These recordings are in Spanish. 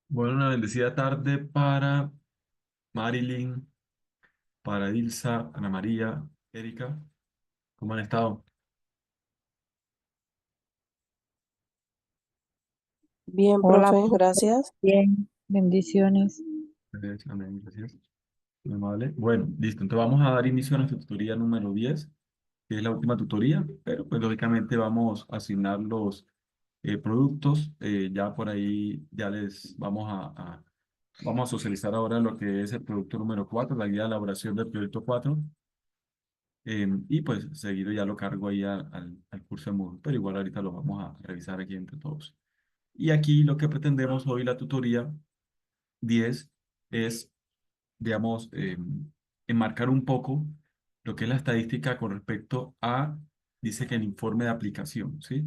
Bueno, una bendecida tarde para Marilyn, para Ilsa, Ana María, Erika. ¿Cómo han estado? Bien, Hola, profe, gracias. bien, bendiciones. Amén, gracias. Muy amable. Bueno, listo. Entonces vamos a dar inicio a nuestra tutoría número 10, que es la última tutoría, pero pues lógicamente vamos a asignar los productos. Ya por ahí ya les vamos a socializar ahora lo que es el producto número 4, la guía de elaboración del proyecto 4. Y pues seguido ya lo cargo ahí al curso de Moodle, pero igual ahorita lo vamos a revisar aquí entre todos. Y aquí lo que pretendemos hoy, la tutoría 10 es, digamos, enmarcar un poco lo que es la estadística con respecto a, dice que el informe de aplicación, ¿sí?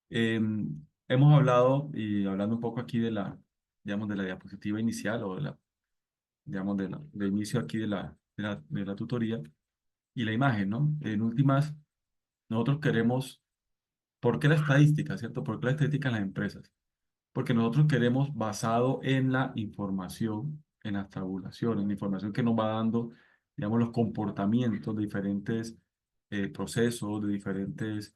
Hemos hablado, y hablando un poco aquí de la, digamos, de la diapositiva inicial o de la, digamos, de inicio aquí de la tutoría y la imagen, ¿no? En últimas, nosotros queremos. ¿Por qué la estadística, cierto? ¿Por qué la estadística en las empresas? Porque nosotros queremos, basado en la información, en las tabulaciones, en la información que nos va dando, digamos, los comportamientos de diferentes procesos, de diferentes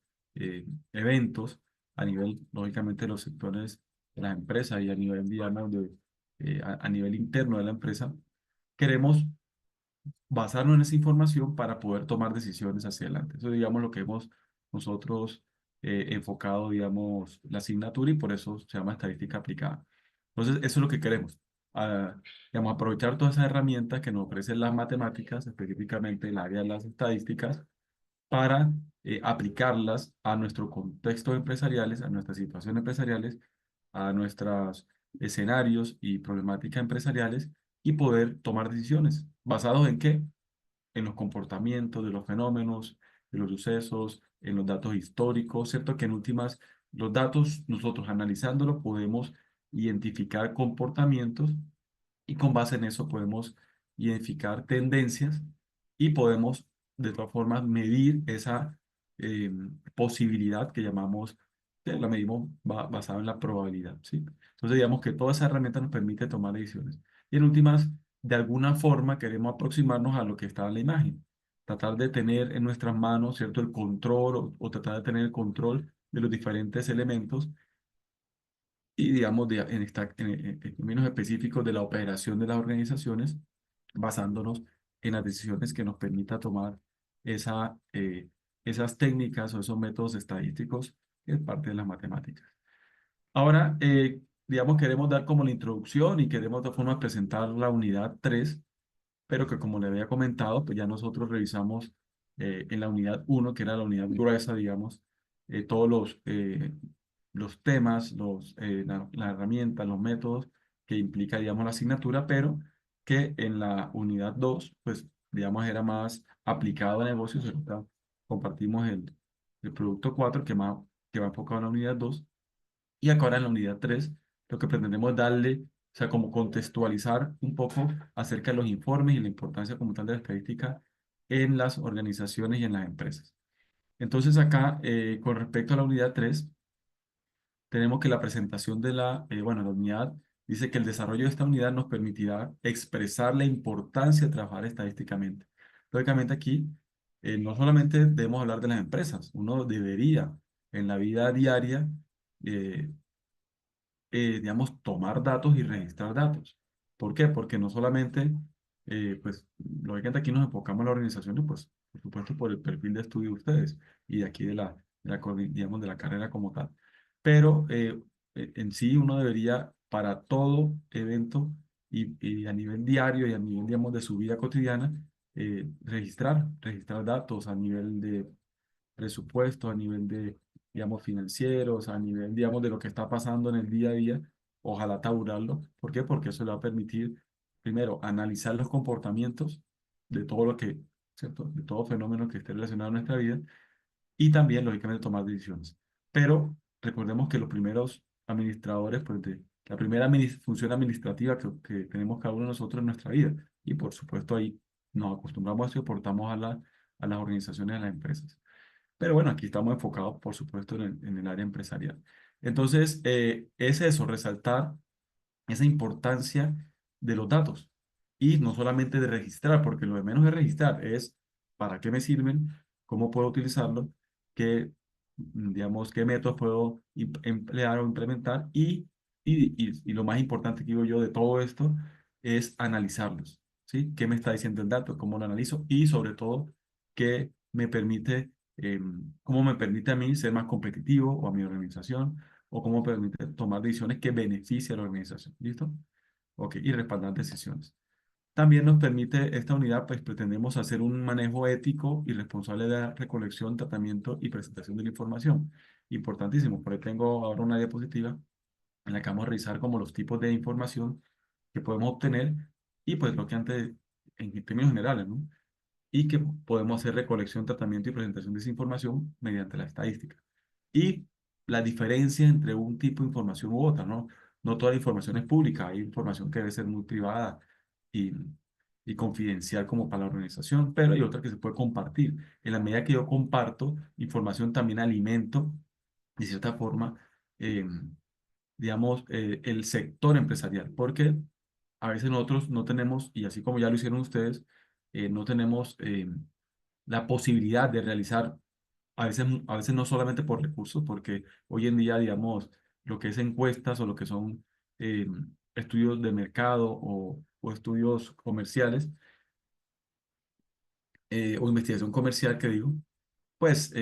eventos, a nivel, lógicamente, de los sectores de las empresas y a nivel, digamos, a nivel interno de la empresa, queremos basarnos en esa información para poder tomar decisiones hacia adelante. Eso es, digamos, lo que hemos nosotros enfocado, digamos, la asignatura y por eso se llama estadística aplicada. Entonces, eso es lo que queremos. ah, digamos, aprovechar todas esas herramientas que nos ofrecen las matemáticas, específicamente el área de las estadísticas, para aplicarlas a nuestro contexto empresariales, a nuestras situaciones empresariales, a nuestros escenarios y problemáticas empresariales y poder tomar decisiones. ¿Basados en qué? En los comportamientos de los fenómenos, de los sucesos, en los datos históricos, ¿cierto? Que en últimas, los datos, nosotros analizándolos, podemos identificar comportamientos y con base en eso podemos identificar tendencias y podemos, de todas formas, medir esa posibilidad que llamamos, que la medimos basada en la probabilidad, ¿sí? Entonces, digamos que toda esa herramienta nos permite tomar decisiones. Y en últimas, de alguna forma queremos aproximarnos a lo que está en la imagen. Tratar de tener en nuestras manos, ¿cierto? El control o tratar de tener el control de los diferentes elementos y, digamos, en términos específicos de la operación de las organizaciones, basándonos en las decisiones que nos permita tomar esas técnicas o esos métodos estadísticos que es parte de las matemáticas. Ahora, digamos, queremos dar como la introducción y queremos de forma presentar la unidad 3, pero que como le había comentado, pues ya nosotros revisamos en la unidad uno, que era la unidad gruesa, digamos, todos los temas, la herramienta, los métodos que implica, digamos, la asignatura, pero que en la unidad 2 pues, digamos, era más aplicado a negocios. Ahorita compartimos el producto 4 que va enfocado en la unidad 2 y acá ahora en la unidad 3 lo que pretendemos es darle, o sea, como contextualizar un poco acerca de los informes y la importancia como tal de la estadística en las organizaciones y en las empresas. Entonces acá, con respecto a la unidad 3 tenemos que la presentación bueno, la unidad dice que el desarrollo de esta unidad nos permitirá expresar la importancia de trabajar estadísticamente. Lógicamente aquí, no solamente debemos hablar de las empresas, uno debería en la vida diaria eh, digamos, tomar datos y registrar datos. ¿Por qué? Porque no solamente, pues, lógicamente aquí nos enfocamos en la organización y, pues, por supuesto, por el perfil de estudio de ustedes y de aquí digamos, de la carrera como tal. Pero en sí uno debería, para todo evento y a nivel diario y a nivel, digamos, de su vida cotidiana, registrar datos a nivel de presupuesto, a nivel de, digamos, financieros, a nivel, digamos, de lo que está pasando en el día a día, ojalá tabularlo. ¿Por qué? Porque eso le va a permitir, primero, analizar los comportamientos de todo lo que, ¿cierto? De todo fenómeno que esté relacionado a nuestra vida y también, lógicamente, tomar decisiones. Pero recordemos que los primeros administradores, pues, de la primera función administrativa que tenemos cada uno de nosotros en nuestra vida. Y, por supuesto, ahí nos acostumbramos a eso y aportamos a las organizaciones, a las empresas. Pero bueno, aquí estamos enfocados, por supuesto, en el área empresarial. Entonces, es eso, resaltar esa importancia de los datos. Y no solamente de registrar, porque lo de menos es registrar, es para qué me sirven, cómo puedo utilizarlo, qué, digamos, qué métodos puedo emplear o implementar y lo más importante que digo yo de todo esto es analizarlos, ¿sí? ¿Qué me está diciendo el dato? ¿Cómo lo analizo? Y sobre todo, qué me permite, cómo me permite a mí ser más competitivo o a mi organización o cómo permite tomar decisiones que beneficien a la organización. ¿Listo? Ok, y respaldar decisiones. También nos permite esta unidad, pues pretendemos hacer un manejo ético y responsable de la recolección, tratamiento y presentación de la información. Importantísimo, por ahí tengo ahora una diapositiva en la que vamos a revisar como los tipos de información que podemos obtener y pues lo que antes, en términos generales, ¿no? Y que podemos hacer recolección, tratamiento y presentación de esa información mediante la estadística. Y la diferencia entre un tipo de información u otra, ¿no? No toda la información es pública, hay información que debe ser muy privada y, y confidencial como para la organización, pero hay otra que se puede compartir. En la medida que yo comparto información, también alimento, de cierta forma, eh, digamos, el sector empresarial, porque a veces nosotros no tenemos, y así como ya lo hicieron ustedes, no tenemos la posibilidad de realizar, a veces no solamente por recursos, porque hoy en día, digamos, lo que es encuestas o lo que son eh, estudios de mercado o estudios comerciales o investigación comercial, que digo, pues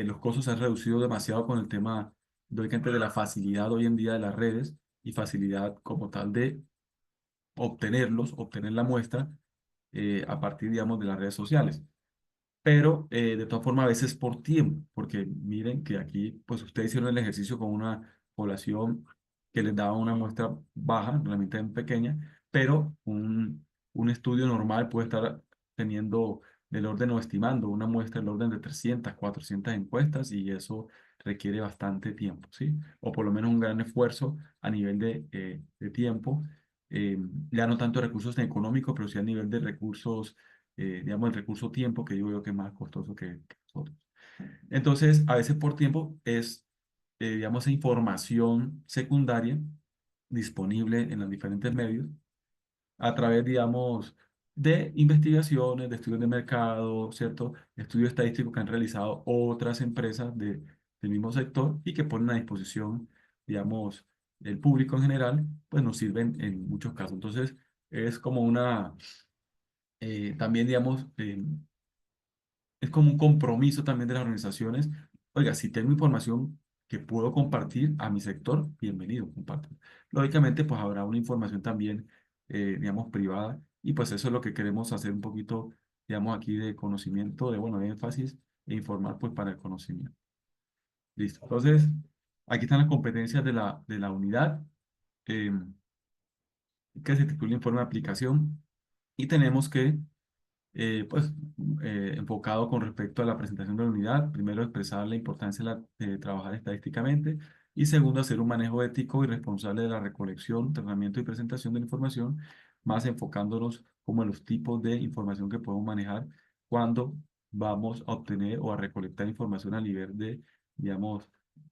los costos se han reducido demasiado con el tema, lógicamente, de la facilidad hoy en día de las redes y facilidad como tal de obtenerlos, obtener la muestra a partir, digamos, de las redes sociales. Pero de todas formas a veces por tiempo, porque miren que aquí pues ustedes hicieron el ejercicio con una población que les daba una muestra baja, realmente pequeña, pero un estudio normal puede estar teniendo del orden o estimando una muestra del orden de 300 400 encuestas y eso requiere bastante tiempo, ¿sí? O por lo menos un gran esfuerzo a nivel de tiempo, ya no tanto recursos económicos, pero sí a nivel de recursos digamos, el recurso tiempo, que digo yo que es más costoso que nosotros. Entonces, a veces por tiempo es, digamos, esa información secundaria disponible en los diferentes medios a través, digamos, de investigaciones, de estudios de mercado, ¿cierto? Estudios estadísticos que han realizado otras empresas del mismo sector y que ponen a disposición, digamos, el público en general, pues nos sirven en muchos casos. Entonces, es como una, también, digamos, es como un compromiso también de las organizaciones. Oiga, si tengo información que puedo compartir a mi sector, bienvenido, comparto. Lógicamente, pues habrá una información también, digamos, privada, y pues eso es lo que queremos hacer un poquito, digamos, aquí de conocimiento, de, bueno, de énfasis e informar, pues, para el conocimiento. Listo. Entonces, aquí están las competencias de la unidad, eh, que se titula Informe de Aplicación, y tenemos que pues enfocado con respecto a la presentación de la unidad. Primero, expresar la importancia de trabajar estadísticamente y segundo, hacer un manejo ético y responsable de la recolección, tratamiento y presentación de la información, más enfocándonos como en los tipos de información que podemos manejar cuando vamos a obtener o a recolectar información a nivel de, digamos,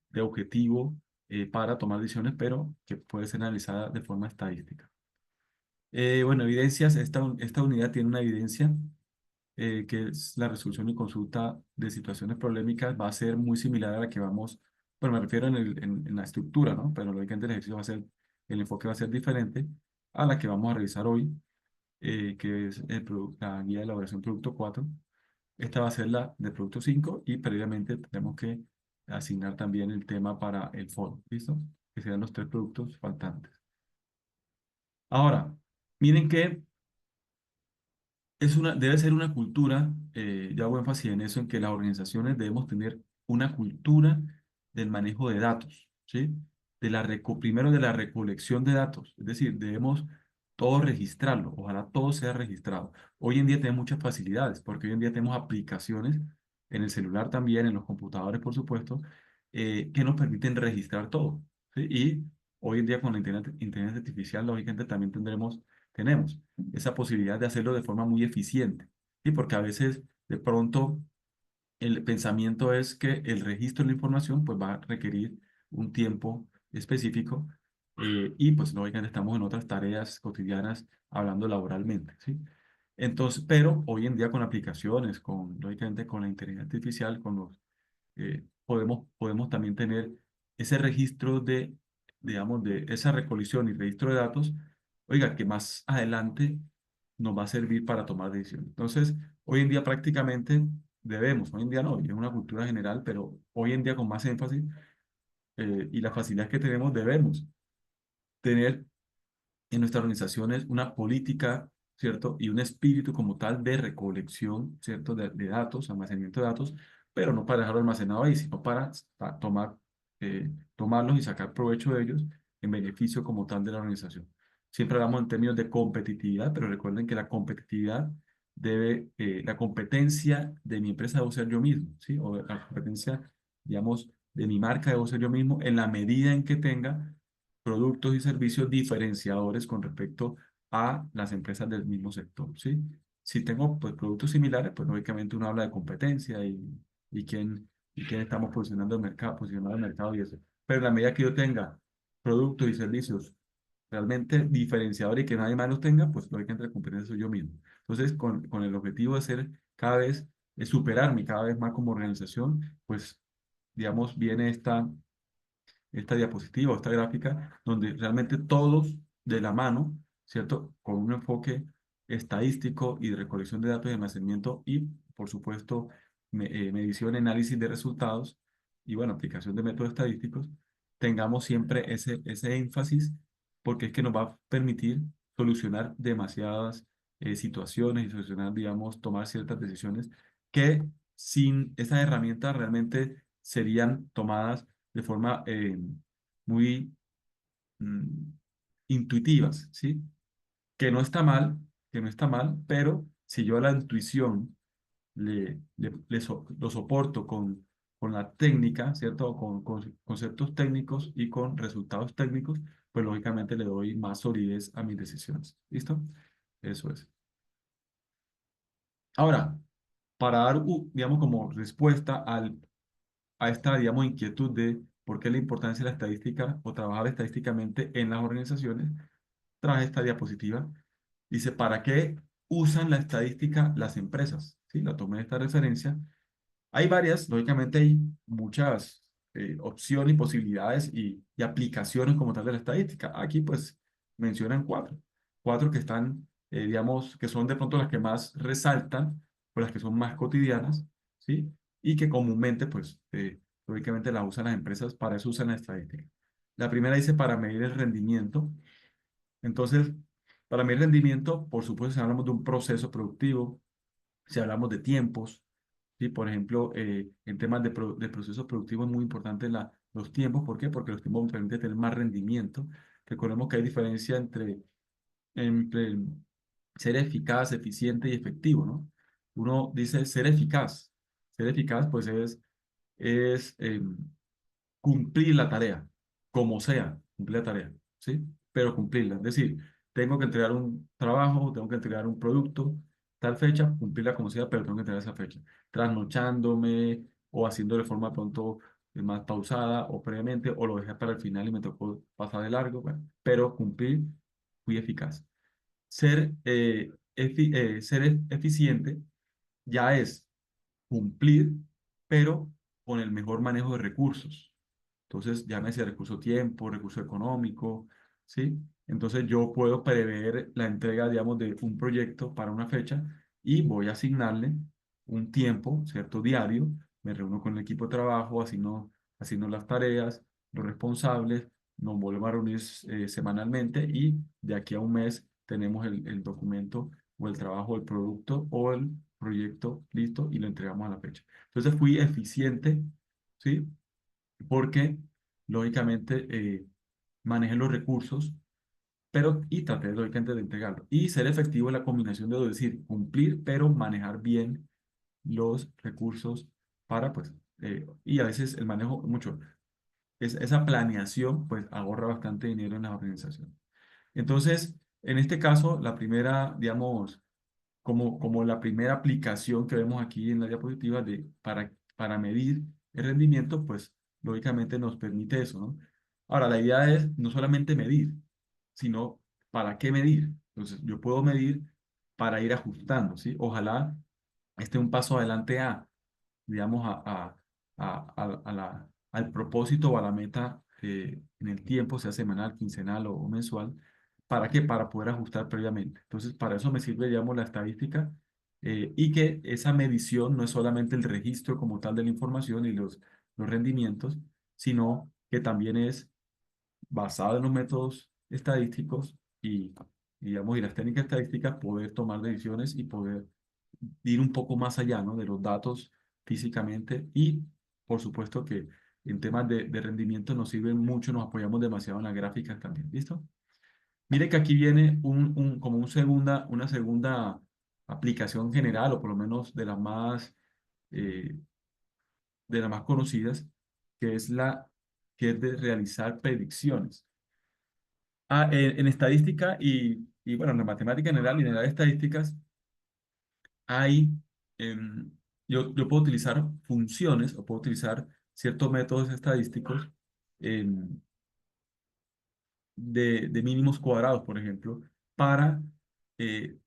de objetivo para tomar decisiones, pero que puede ser analizada de forma estadística. Bueno, evidencias, esta unidad tiene una evidencia que es la resolución y consulta de situaciones polémicas, va a ser muy similar a la que vamos, bueno, me refiero en la estructura, ¿no? Pero lógicamente el ejercicio va a ser, el enfoque va a ser diferente a la que vamos a revisar hoy, que es la guía de elaboración producto 4. Esta va a ser la de producto 5 y previamente tenemos que asignar también el tema para el foro, ¿listo? Que sean los 3 productos faltantes. Ahora, miren que debe ser una cultura, yo hago énfasis en eso, en que las organizaciones debemos tener una cultura del manejo de datos, ¿sí? Primero de la recolección de datos, es decir, debemos todo registrarlo, ojalá todo sea registrado. Hoy en día tenemos muchas facilidades, porque hoy en día tenemos aplicaciones en el celular también, en los computadores, por supuesto, que nos permiten registrar todo, ¿sí? Y hoy en día con la inteligencia artificial, lógicamente, también tenemos esa posibilidad de hacerlo de forma muy eficiente. ¿Sí? Porque a veces, de pronto, el pensamiento es que el registro de la información pues, va a requerir un tiempo específico y pues lógicamente estamos en otras tareas cotidianas hablando laboralmente, ¿sí? Entonces, pero hoy en día con aplicaciones, lógicamente con la inteligencia artificial, podemos también tener ese registro digamos, de esa recolección y registro de datos, oiga, que más adelante nos va a servir para tomar decisiones. Entonces, hoy en día prácticamente hoy en día no, y es una cultura general, pero hoy en día con más énfasis y la facilidad que tenemos, debemos tener en nuestras organizaciones una política, ¿cierto? Y un espíritu como tal de recolección, ¿cierto? De datos, almacenamiento de datos, pero no para dejarlo almacenado ahí, sino para tomarlos y sacar provecho de ellos en beneficio como tal de la organización. Siempre hablamos en términos de competitividad, pero recuerden que la competitividad la competencia de mi empresa debo ser yo mismo, ¿sí? O la competencia, digamos, de mi marca debo ser yo mismo en la medida en que tenga productos y servicios diferenciadores con respecto a las empresas del mismo sector, ¿sí? Si tengo pues, productos similares, pues lógicamente uno habla de competencia y quién estamos posicionando el mercado y eso. Pero en la medida que yo tenga productos y servicios realmente diferenciadores y que nadie más los tenga, pues lógicamente la competencia soy yo mismo. Entonces, con el objetivo de ser cada vez, de superarme cada vez más como organización, pues digamos, viene esta diapositiva o esta gráfica, donde realmente todos de la mano, ¿cierto? Con un enfoque estadístico y de recolección de datos y almacenamiento y, por supuesto, medición, análisis de resultados y, bueno, aplicación de métodos estadísticos, tengamos siempre ese énfasis porque es que nos va a permitir solucionar demasiadas situaciones y solucionar, digamos, tomar ciertas decisiones que sin esas herramientas realmente serían tomadas de forma muy mm, intuitivas, ¿sí? Que no está mal, que no está mal, pero si yo a la intuición lo soporto con la técnica, ¿cierto? Con conceptos técnicos y con resultados técnicos, pues lógicamente le doy más solidez a mis decisiones. ¿Listo? Eso es. Ahora, para dar, digamos, como respuesta a esta, digamos, inquietud de por qué la importancia de la estadística o trabajar estadísticamente en las organizaciones, traje esta diapositiva. Dice, ¿para qué usan la estadística las empresas? ¿Sí? La tomé de esta referencia. Hay varias, lógicamente hay muchas opciones y posibilidades y aplicaciones como tal de la estadística. Aquí pues mencionan cuatro que están, digamos, que son de pronto las que más resaltan o las que son más cotidianas, ¿sí? Y que comúnmente pues lógicamente las usan las empresas, para eso usan la estadística. La primera dice para medir el rendimiento. Entonces, para medir rendimiento, por supuesto, si hablamos de un proceso productivo, si hablamos de tiempos, ¿sí? Por ejemplo, en temas de procesos productivos es muy importante los tiempos. ¿Por qué? Porque los tiempos permiten tener más rendimiento. Recordemos que hay diferencia entre ser eficaz, eficiente y efectivo, ¿no? Uno dice ser eficaz. Ser eficaz, pues es cumplir la tarea, como sea, cumplir la tarea, ¿sí? Pero cumplirla. Es decir, tengo que entregar un trabajo, tengo que entregar un producto, tal fecha, cumplirla como sea, pero tengo que entregar esa fecha. Trasnochándome o haciendo de forma pronto más pausada o previamente, o lo dejé para el final y me tocó pasar de largo, bueno, pero cumplir, fui eficaz. Ser eficiente ya es cumplir, pero con el mejor manejo de recursos. Entonces, llámese recurso tiempo, recurso económico, ¿sí? Entonces, yo puedo prever la entrega, digamos, de un proyecto para una fecha y voy a asignarle un tiempo, ¿cierto? Diario. Me reúno con el equipo de trabajo, asigno las tareas, los responsables, nos volvemos a reunir semanalmente y de aquí a un mes tenemos el documento o el trabajo, el producto o el proyecto listo y lo entregamos a la fecha. Entonces, fui eficiente, ¿sí? Porque lógicamente manejé los recursos, pero y traté lógicamente de entregarlo. Y ser efectivo en la combinación de, decir, cumplir, pero manejar bien los recursos para, pues, y a veces el manejo, esa planeación, pues, ahorra bastante dinero en la organización. Entonces, en este caso, la primera, digamos, como la primera aplicación que vemos aquí en la diapositiva para medir el rendimiento, pues lógicamente nos permite eso, ¿no? Ahora, la idea es no solamente medir, sino para qué medir. Entonces, yo puedo medir para ir ajustando, ¿sí? Ojalá esté un paso adelante digamos, al propósito o a la meta en el tiempo, sea semanal, quincenal o mensual. ¿Para qué? Para poder ajustar previamente. Entonces, para eso me sirve, digamos, la estadística y que esa medición no es solamente el registro como tal de la información y los rendimientos, sino que también es basado en los métodos estadísticos digamos, y las técnicas estadísticas, poder tomar decisiones y poder ir un poco más allá, ¿no? De los datos físicamente y, por supuesto, que en temas de rendimiento nos sirven mucho, nos apoyamos demasiado en las gráficas también, ¿listo? Mire que aquí viene como una segunda aplicación general, o por lo menos eh, de las más conocidas, que es que es de realizar predicciones. En estadística bueno, en la matemática general y en las estadísticas hay, em, yo puedo utilizar funciones o puedo utilizar ciertos métodos estadísticos em, de mínimos cuadrados, por ejemplo, para, eh,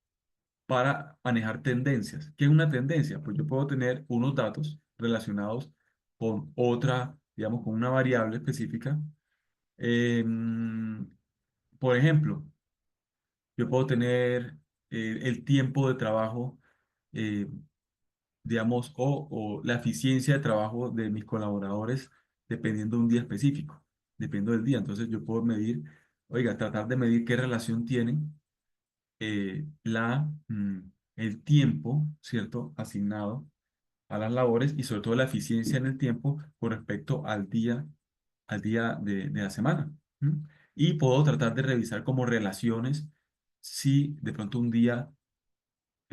para manejar tendencias. ¿Qué es una tendencia? Pues yo puedo tener unos datos relacionados con otra, digamos, con una variable específica. Em, por ejemplo, yo puedo tener el tiempo de trabajo, eh, digamos, o la eficiencia de trabajo de mis colaboradores dependiendo de un día específico, dependiendo del día. Entonces yo puedo medir, oiga, tratar de medir qué relación tienen el tiempo, ¿cierto?, asignado a las labores y sobre todo la eficiencia en el tiempo con respecto al día de la semana. ¿M? Y puedo tratar de revisar como relaciones si de pronto un día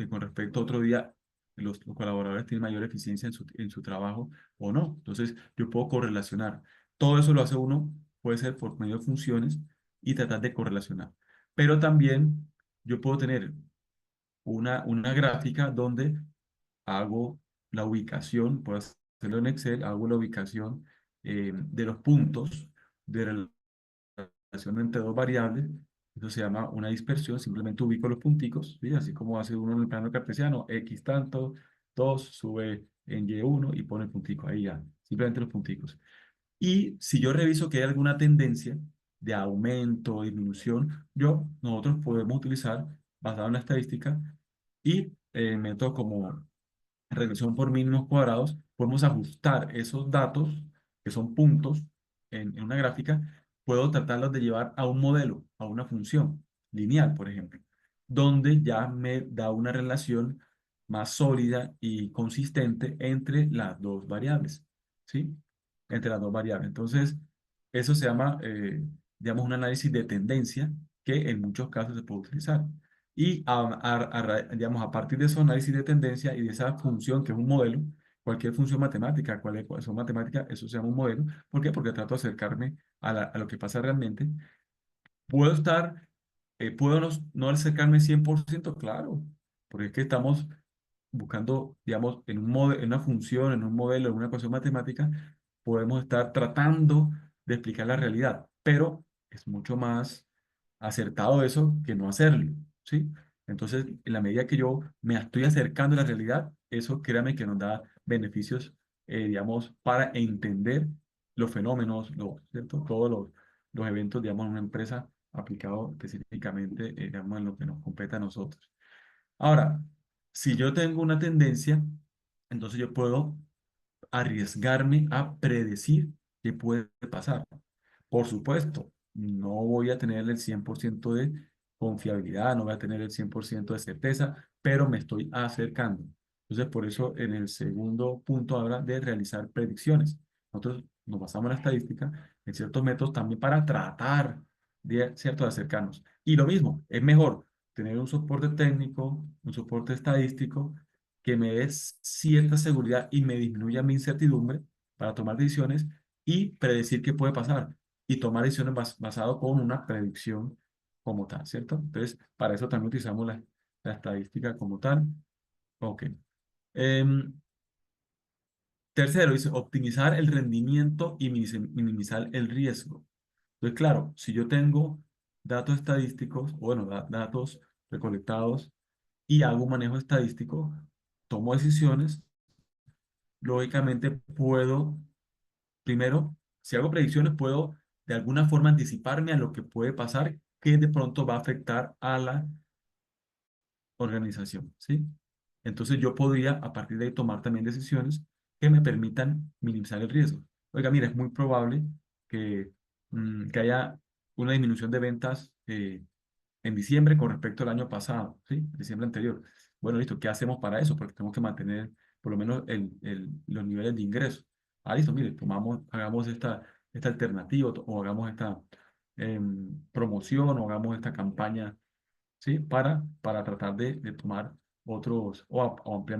con respecto a otro día los colaboradores tienen mayor eficiencia en su trabajo o no. Entonces yo puedo correlacionar. Todo eso lo hace uno, puede ser por medio de funciones y tratar de correlacionar. Pero también yo puedo tener una gráfica donde hago la ubicación, puedo hacerlo en Excel, hago la ubicación de los puntos de relación entre dos variables. Eso se llama una dispersión, simplemente ubico los punticos, ¿sí? Así como hace uno en el plano cartesiano, X tanto, 2 sube en Y1 y pone el puntico, ahí ya, simplemente los punticos. Y si yo reviso que hay alguna tendencia de aumento o disminución, nosotros podemos utilizar, basado en la estadística, y métodos como regresión por mínimos cuadrados, podemos ajustar esos datos, que son puntos en una gráfica, puedo tratarlos de llevar a un modelo, a una función lineal, por ejemplo, donde ya me da una relación más sólida y consistente entre las dos variables, ¿sí? Entre las dos variables. Entonces, eso se llama, digamos, un análisis de tendencia que en muchos casos se puede utilizar. Y digamos, a partir de ese análisis de tendencia y de esa función que es un modelo, cualquier función matemática, cual son matemáticas, eso se llama un modelo. ¿Por qué? Porque trato de acercarme a lo que pasa realmente. Puedo puedo no acercarme 100%, claro, porque es que estamos buscando, digamos, en una función, en un modelo, en una ecuación matemática, podemos estar tratando de explicar la realidad, pero es mucho más acertado eso que no hacerlo, ¿sí? Entonces, en la medida que yo me estoy acercando a la realidad, eso créame que nos da beneficios, digamos, para entender los fenómenos, ¿cierto? Todos los eventos, digamos, en una empresa aplicado específicamente, digamos, en lo que nos compete a nosotros. Ahora, si yo tengo una tendencia, entonces yo puedo arriesgarme a predecir qué puede pasar. Por supuesto, no voy a tener el 100% de confiabilidad, no voy a tener el 100% de certeza, pero me estoy acercando. Entonces, por eso en el segundo punto habla de realizar predicciones. Nosotros nos basamos en la estadística, en ciertos métodos también para tratar ¿cierto?, de acercarnos. Y lo mismo, es mejor tener un soporte técnico, un soporte estadístico, que me dé cierta seguridad y me disminuya mi incertidumbre para tomar decisiones y predecir qué puede pasar y tomar decisiones basado con una predicción como tal, ¿cierto? Entonces, para eso también utilizamos la estadística como tal. Ok. Em, Tercero, dice optimizar el rendimiento y minimizar el riesgo. Entonces, claro, si yo tengo datos estadísticos, o bueno, datos recolectados y hago un manejo estadístico, tomo decisiones, lógicamente puedo, primero, si hago predicciones, puedo de alguna forma anticiparme a lo que puede pasar que de pronto va a afectar a la organización, ¿sí? Entonces yo podría a partir de ahí tomar también decisiones que me permitan minimizar el riesgo. Oiga, mira, es muy probable que, que haya una disminución de ventas en diciembre con respecto al año pasado, ¿sí? Diciembre anterior. Bueno, listo, ¿qué hacemos para eso? Porque tenemos que mantener por lo menos los niveles de ingreso. Ah, listo, mire, hagamos esta alternativa o hagamos esta promoción o hagamos esta campaña, ¿sí? Para tratar de tomar otros o ampliar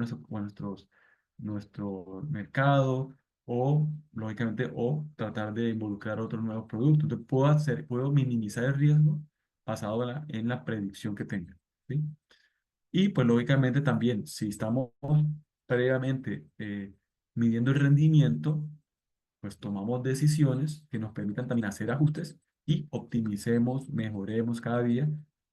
nuestro mercado o, lógicamente, o tratar de involucrar otros nuevos productos. Entonces, puedo minimizar el riesgo basado en la predicción que tenga, ¿sí? Y, pues, lógicamente, también, si estamos previamente midiendo el rendimiento, pues tomamos decisiones que nos permitan también hacer ajustes y optimicemos, mejoremos cada día,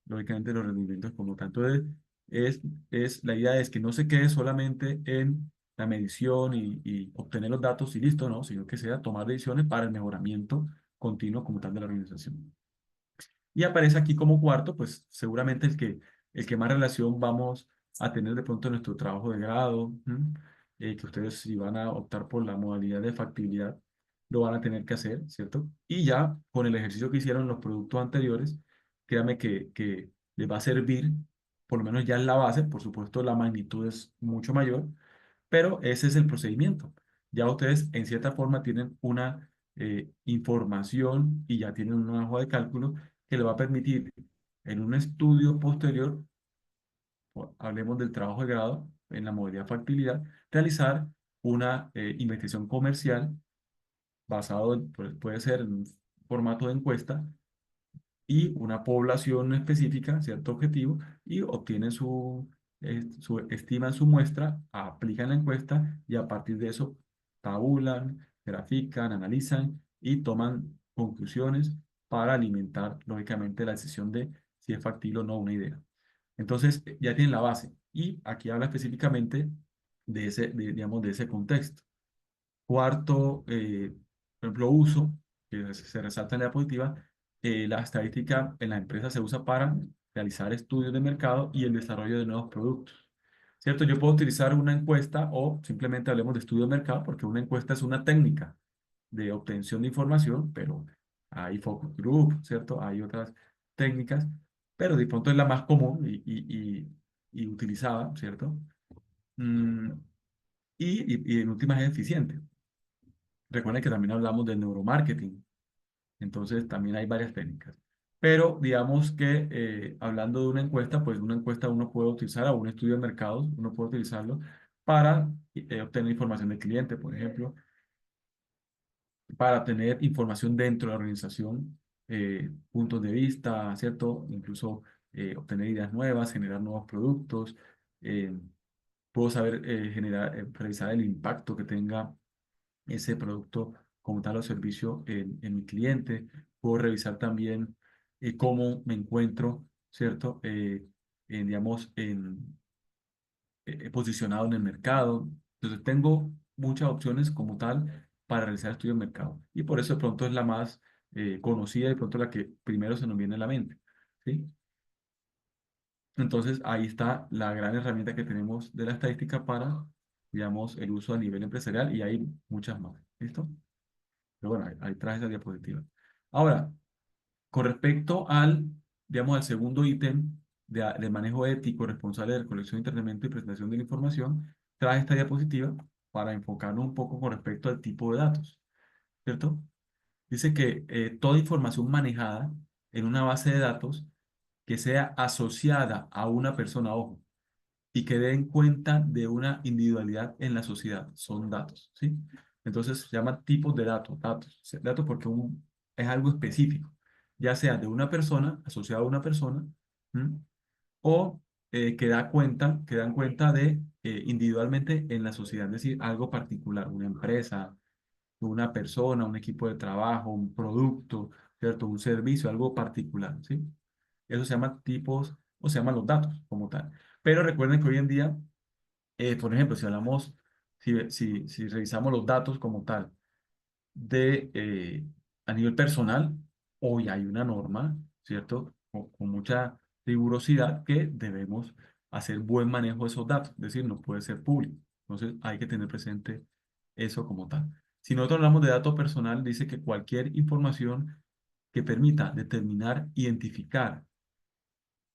lógicamente, los rendimientos como tanto la idea es que no se quede solamente en la medición y obtener los datos y listo, no, sino que sea tomar decisiones para el mejoramiento continuo como tal de la organización. Y aparece aquí como cuarto, pues seguramente el que más relación vamos a tener de pronto en nuestro trabajo de grado, ¿m? Que ustedes si van a optar por la modalidad de factibilidad, lo van a tener que hacer, ¿cierto? Y ya con el ejercicio que hicieron en los productos anteriores, créanme que les va a servir, por lo menos ya en la base, por supuesto la magnitud es mucho mayor, pero ese es el procedimiento. Ya ustedes en cierta forma tienen una información y ya tienen una hoja de cálculo que le va a permitir en un estudio posterior, hablemos del trabajo de grado en la modalidad factibilidad, realizar una investigación comercial basado puede ser en un formato de encuesta y una población específica, cierto objetivo, y obtienen estiman su muestra, aplican la encuesta y a partir de eso tabulan, grafican, analizan y toman conclusiones para alimentar, lógicamente, la decisión de si es factible o no una idea. Entonces, ya tienen la base. Y aquí habla específicamente digamos, de ese contexto. Cuarto, por ejemplo, uso, que se resalta en la diapositiva, la estadística en la empresa se usa para realizar estudios de mercado y el desarrollo de nuevos productos. ¿Cierto? Yo puedo utilizar una encuesta o simplemente hablemos de estudio de mercado porque una encuesta es una técnica de obtención de información, pero hay focus group, ¿cierto? Hay otras técnicas, pero de pronto es la más común y utilizada, ¿cierto? Mm, y en últimas es eficiente. Recuerden que también hablamos del neuromarketing, entonces también hay varias técnicas. Pero digamos que hablando de una encuesta, pues una encuesta uno puede utilizar o un estudio de mercados, uno puede utilizarlo para obtener información del cliente, por ejemplo, para tener información dentro de la organización, puntos de vista, ¿cierto? Incluso obtener ideas nuevas, generar nuevos productos. eh, Puedo saber revisar el impacto que tenga ese producto como tal o servicio en mi cliente. Puedo revisar también cómo me encuentro, ¿cierto? Digamos, posicionado en el mercado. Entonces, tengo muchas opciones como tal para realizar estudios de mercado. Y por eso de pronto es la más conocida y de pronto la que primero se nos viene a la mente, ¿sí? Entonces, ahí está la gran herramienta que tenemos de la estadística para, digamos, el uso a nivel empresarial y hay muchas más. ¿Listo? Pero bueno, ahí traje esa diapositiva. Ahora, con respecto digamos, al segundo ítem de manejo ético responsable de recolección, internamiento y presentación de la información, traje esta diapositiva para enfocarnos un poco con respecto al tipo de datos, ¿cierto? Dice que toda información manejada en una base de datos que sea asociada a una persona, ojo, y que den cuenta de una individualidad en la sociedad. Son datos, ¿sí? Entonces se llama tipos de datos. Datos porque es algo específico, ya sea de una persona, asociado a una persona, ¿m? O que dan cuenta de individualmente en la sociedad, es decir, algo particular, una empresa, una persona, un equipo de trabajo, un producto, ¿cierto? Un servicio, algo particular, ¿sí? Eso se llama tipos o se llaman los datos como tal. Pero recuerden que hoy en día, por ejemplo, si hablamos, si revisamos los datos como tal, a nivel personal, hoy hay una norma, ¿cierto? Con mucha rigurosidad que debemos hacer buen manejo de esos datos, es decir, no puede ser público. Entonces hay que tener presente eso como tal. Si nosotros hablamos de datos personal, dice que cualquier información que permita determinar, identificar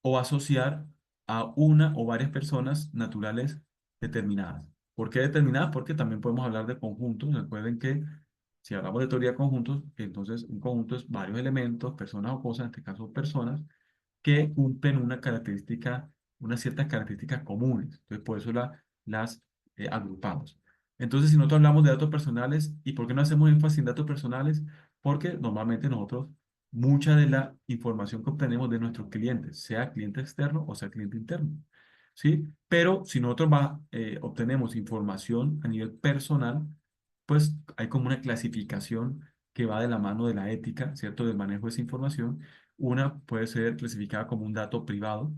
o asociar a una o varias personas naturales determinadas. ¿Por qué determinadas? Porque también podemos hablar de conjuntos. Recuerden que si hablamos de teoría de conjuntos, entonces un conjunto es varios elementos, personas o cosas, en este caso personas, que cumplen una característica, unas ciertas características comunes. Entonces, por eso las agrupamos. Entonces, si nosotros hablamos de datos personales, ¿y por qué no hacemos énfasis en datos personales? Porque normalmente nosotros, mucha de la información que obtenemos de nuestros clientes, sea cliente externo o sea cliente interno, ¿sí? Pero si nosotros obtenemos información a nivel personal, pues hay como una clasificación que va de la mano de la ética, ¿cierto? Del manejo de esa información. Una puede ser clasificada como un dato privado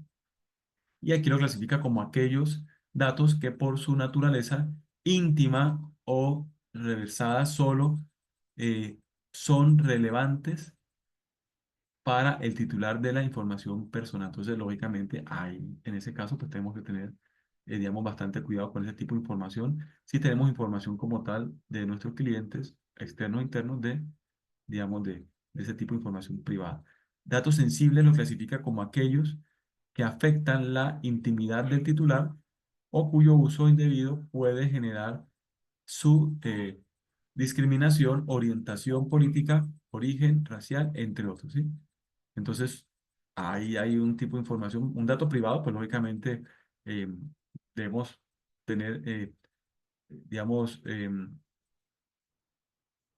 y aquí lo clasifica como aquellos datos que por su naturaleza íntima o reversada solo eh, son relevantes para el titular de la información personal. Entonces, lógicamente, en ese caso, pues tenemos que tener, digamos, bastante cuidado con ese tipo de información. Si tenemos información como tal de nuestros clientes, externos e internos, digamos, de ese tipo de información privada. Datos sensibles los clasifica como aquellos que afectan la intimidad del titular o cuyo uso indebido puede generar su discriminación, orientación política, origen racial, entre otros, ¿sí? Entonces, ahí hay un tipo de información, un dato privado, pues lógicamente eh, debemos tener, digamos,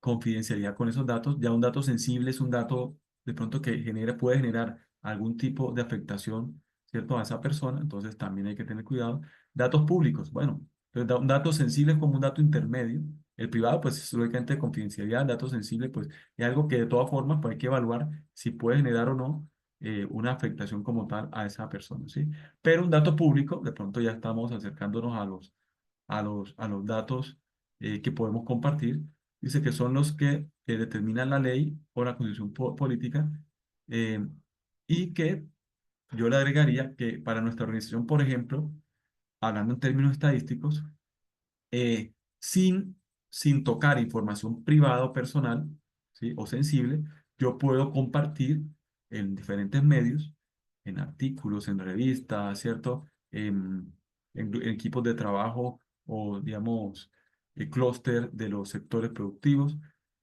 confidencialidad con esos datos. Ya un dato sensible es un dato de pronto que puede generar algún tipo de afectación, ¿cierto? A esa persona, entonces también hay que tener cuidado. Datos públicos, bueno, entonces, un dato sensible es como un dato intermedio. El privado, pues es lógicamente de confidencialidad, datos sensibles, pues es algo que de todas formas pues, hay que evaluar si puede generar o no una afectación como tal a esa persona, ¿sí? Pero un dato público, de pronto ya estamos acercándonos a los datos que podemos compartir. Dice que son los que determinan la ley o la constitución política eh, y que yo le agregaría que para nuestra organización, por ejemplo, hablando en términos estadísticos, eh, sin, sin tocar información privada o personal, ¿sí? O sensible, yo puedo compartir en diferentes medios, en artículos, en revistas, ¿cierto? En equipos de trabajo o, digamos, el clúster de los sectores productivos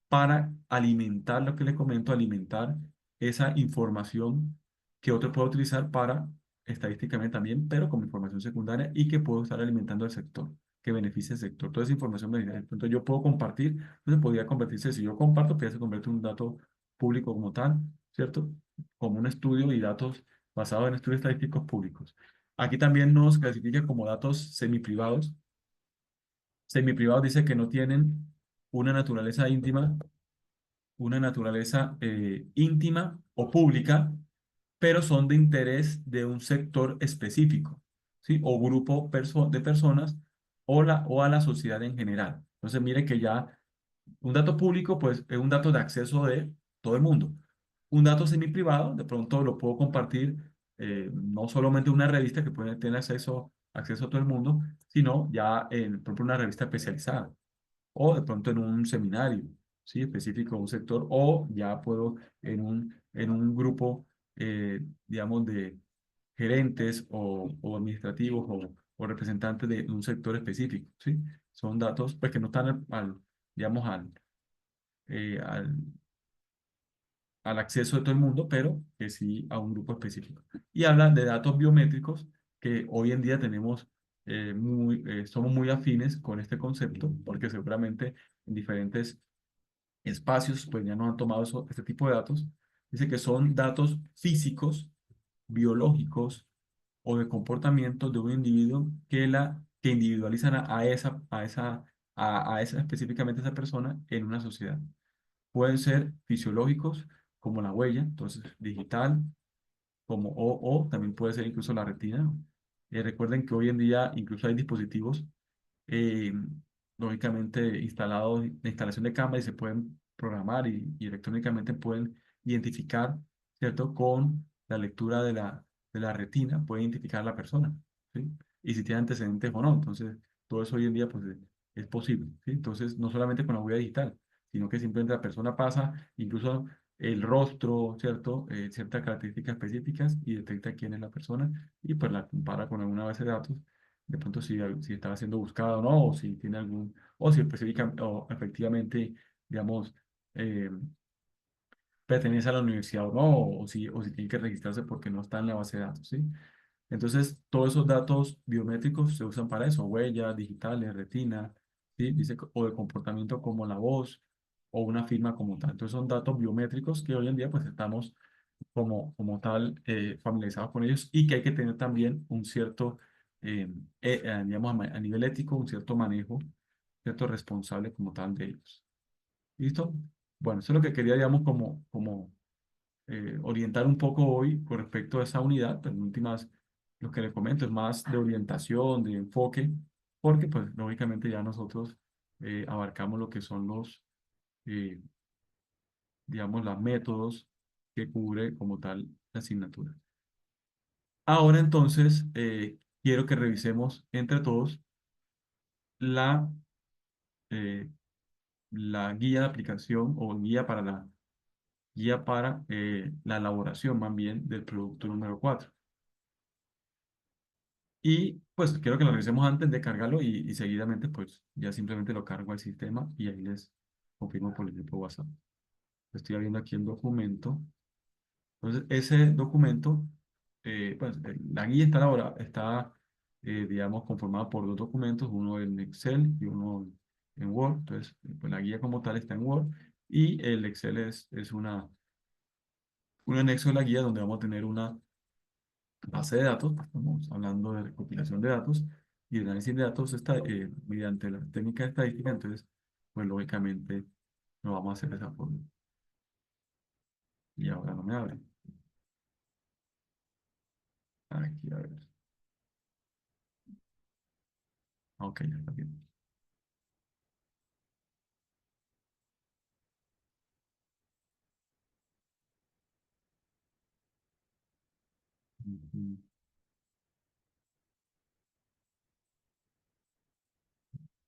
para alimentar lo que le comento, alimentar esa información que otro puede utilizar para estadísticamente también, pero como información secundaria y que puedo estar alimentando al sector que beneficie al sector. Toda esa información beneficia. Entonces yo puedo compartir, entonces podría convertirse, si yo comparto, pues ya se convierte en un dato público como tal, ¿cierto? Como un estudio y datos basados en estudios estadísticos públicos. Aquí también nos clasifica como datos semiprivados. Semiprivados dice que no tienen una naturaleza íntima, íntima o pública, pero son de interés de un sector específico, ¿sí? O grupo de personas o a la sociedad en general. Entonces, mire que ya un dato público, pues es un dato de acceso de todo el mundo. Un dato semi-privado, de pronto lo puedo compartir no solamente en una revista que puede tener acceso a todo el mundo, sino ya en, por ejemplo, una revista especializada o de pronto en un seminario, ¿sí? Específico de un sector, o ya puedo en un grupo, digamos, de gerentes o administrativos o representantes de un sector específico, ¿sí? Son datos pues, que no están digamos, eh, al, al acceso de todo el mundo, pero que sí a un grupo específico. Y hablan de datos biométricos que hoy en día somos muy afines con este concepto, porque seguramente en diferentes espacios, pues ya nos han tomado este tipo de datos. Dice que son datos físicos, biológicos o de comportamiento de un individuo que individualizan a esa específicamente a esa persona en una sociedad. Pueden ser fisiológicos como la huella, entonces digital, como o también puede ser incluso la retina. Recuerden que hoy en día incluso hay dispositivos eh, lógicamente instalados, de instalación de cámara y se pueden programar y electrónicamente pueden identificar, ¿cierto? Con la lectura de la retina, pueden identificar a la persona, ¿sí? Y si tiene antecedentes o no. Entonces, todo eso hoy en día pues, es posible, ¿sí? Entonces, no solamente con la huella digital, sino que simplemente la persona pasa, incluso el rostro, ¿cierto? Ciertas características específicas y detecta quién es la persona y pues la compara con alguna base de datos de pronto si estaba siendo buscado o no, o si tiene algún, o si o efectivamente, digamos, eh, pertenece a la universidad o no, o si tiene que registrarse porque no está en la base de datos, ¿sí? Entonces, todos esos datos biométricos se usan para eso, huellas digitales, retina, ¿sí? Dice, o de comportamiento como la voz o una firma como tal. Entonces, son datos biométricos que hoy en día pues estamos como tal familiarizados con ellos y que hay que tener también un cierto, digamos, a nivel ético, un cierto manejo, cierto responsable como tal de ellos. ¿Listo? Bueno, eso es lo que quería, digamos, orientar un poco hoy con respecto a esa unidad, pero en últimas, lo que le comento es más de orientación, de enfoque, porque pues lógicamente ya nosotros abarcamos lo que son eh, digamos, los métodos que cubre como tal la asignatura. Ahora entonces, quiero que revisemos entre todos la, eh, la guía de aplicación o guía para la elaboración más bien del producto número 4. Y pues quiero que lo revisemos antes de cargarlo y seguidamente pues ya simplemente lo cargo al sistema y ahí les confirmo por el grupo WhatsApp. Estoy abriendo aquí el documento. Entonces, ese documento, la guía está, digamos, conformada por dos documentos, uno en Excel y uno en Word. Entonces, pues la guía como tal está en Word y el Excel es un anexo de la guía donde vamos a tener una base de datos. Estamos hablando de recopilación de datos y de análisis de datos está, mediante la técnica de estadística. Entonces, pues lógicamente lo vamos a hacer de esa forma. Y ahora no me abre. Aquí, a ver. Ok, ya está bien. Ujú.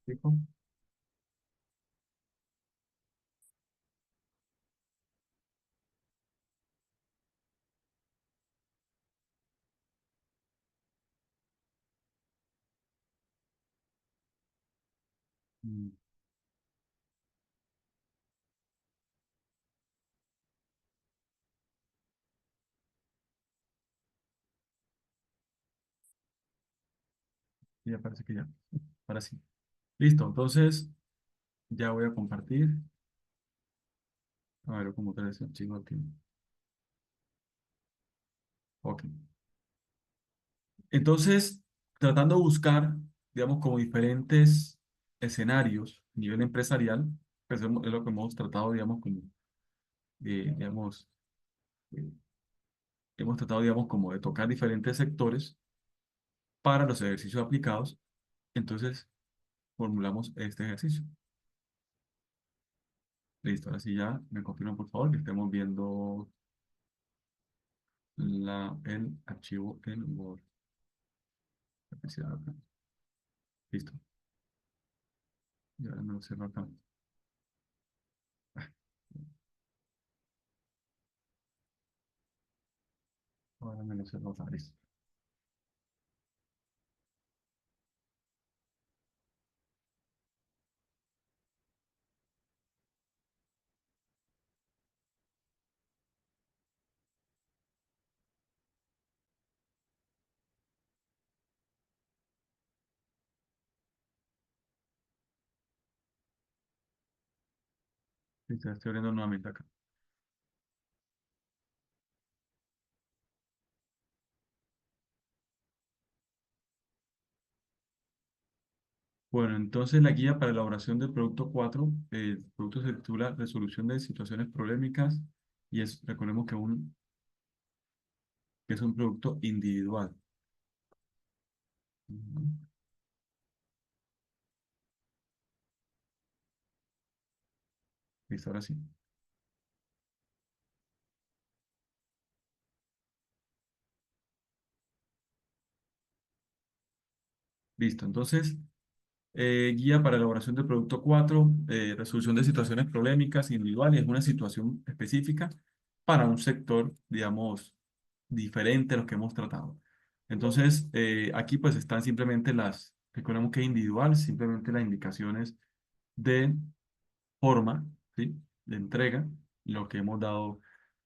¿Fijo? Mm, ya parece que ya. Ahora sí. Listo, entonces ya voy a compartir. A ver cómo trae ese archivo aquí. Ok. Entonces, tratando de buscar, digamos, como diferentes escenarios a nivel empresarial, pues es lo que hemos tratado, digamos, digamos, eh, hemos tratado, digamos, como de tocar diferentes sectores para los ejercicios aplicados. Entonces, formulamos este ejercicio. Listo, ahora sí ya me confirman, por favor, que estemos viendo el archivo en Word. Felicidades acá. Listo. Y ahora me lo cierro acá. Ahora me lo cierro acá. Listo. Listo, estoy abriendo nuevamente acá. Bueno, entonces la guía para elaboración del producto 4, el producto se titula Resolución de situaciones problemáticas Y recordemos que es un producto individual. Ujú. Listo, ahora sí. Listo, entonces, guía para elaboración del producto 4, resolución de situaciones problemáticas individuales, es una situación específica para un sector, digamos, diferente a los que hemos tratado. Entonces, aquí pues están simplemente recordemos que es individual, simplemente las indicaciones de forma, ¿sí? De entrega, lo que hemos dado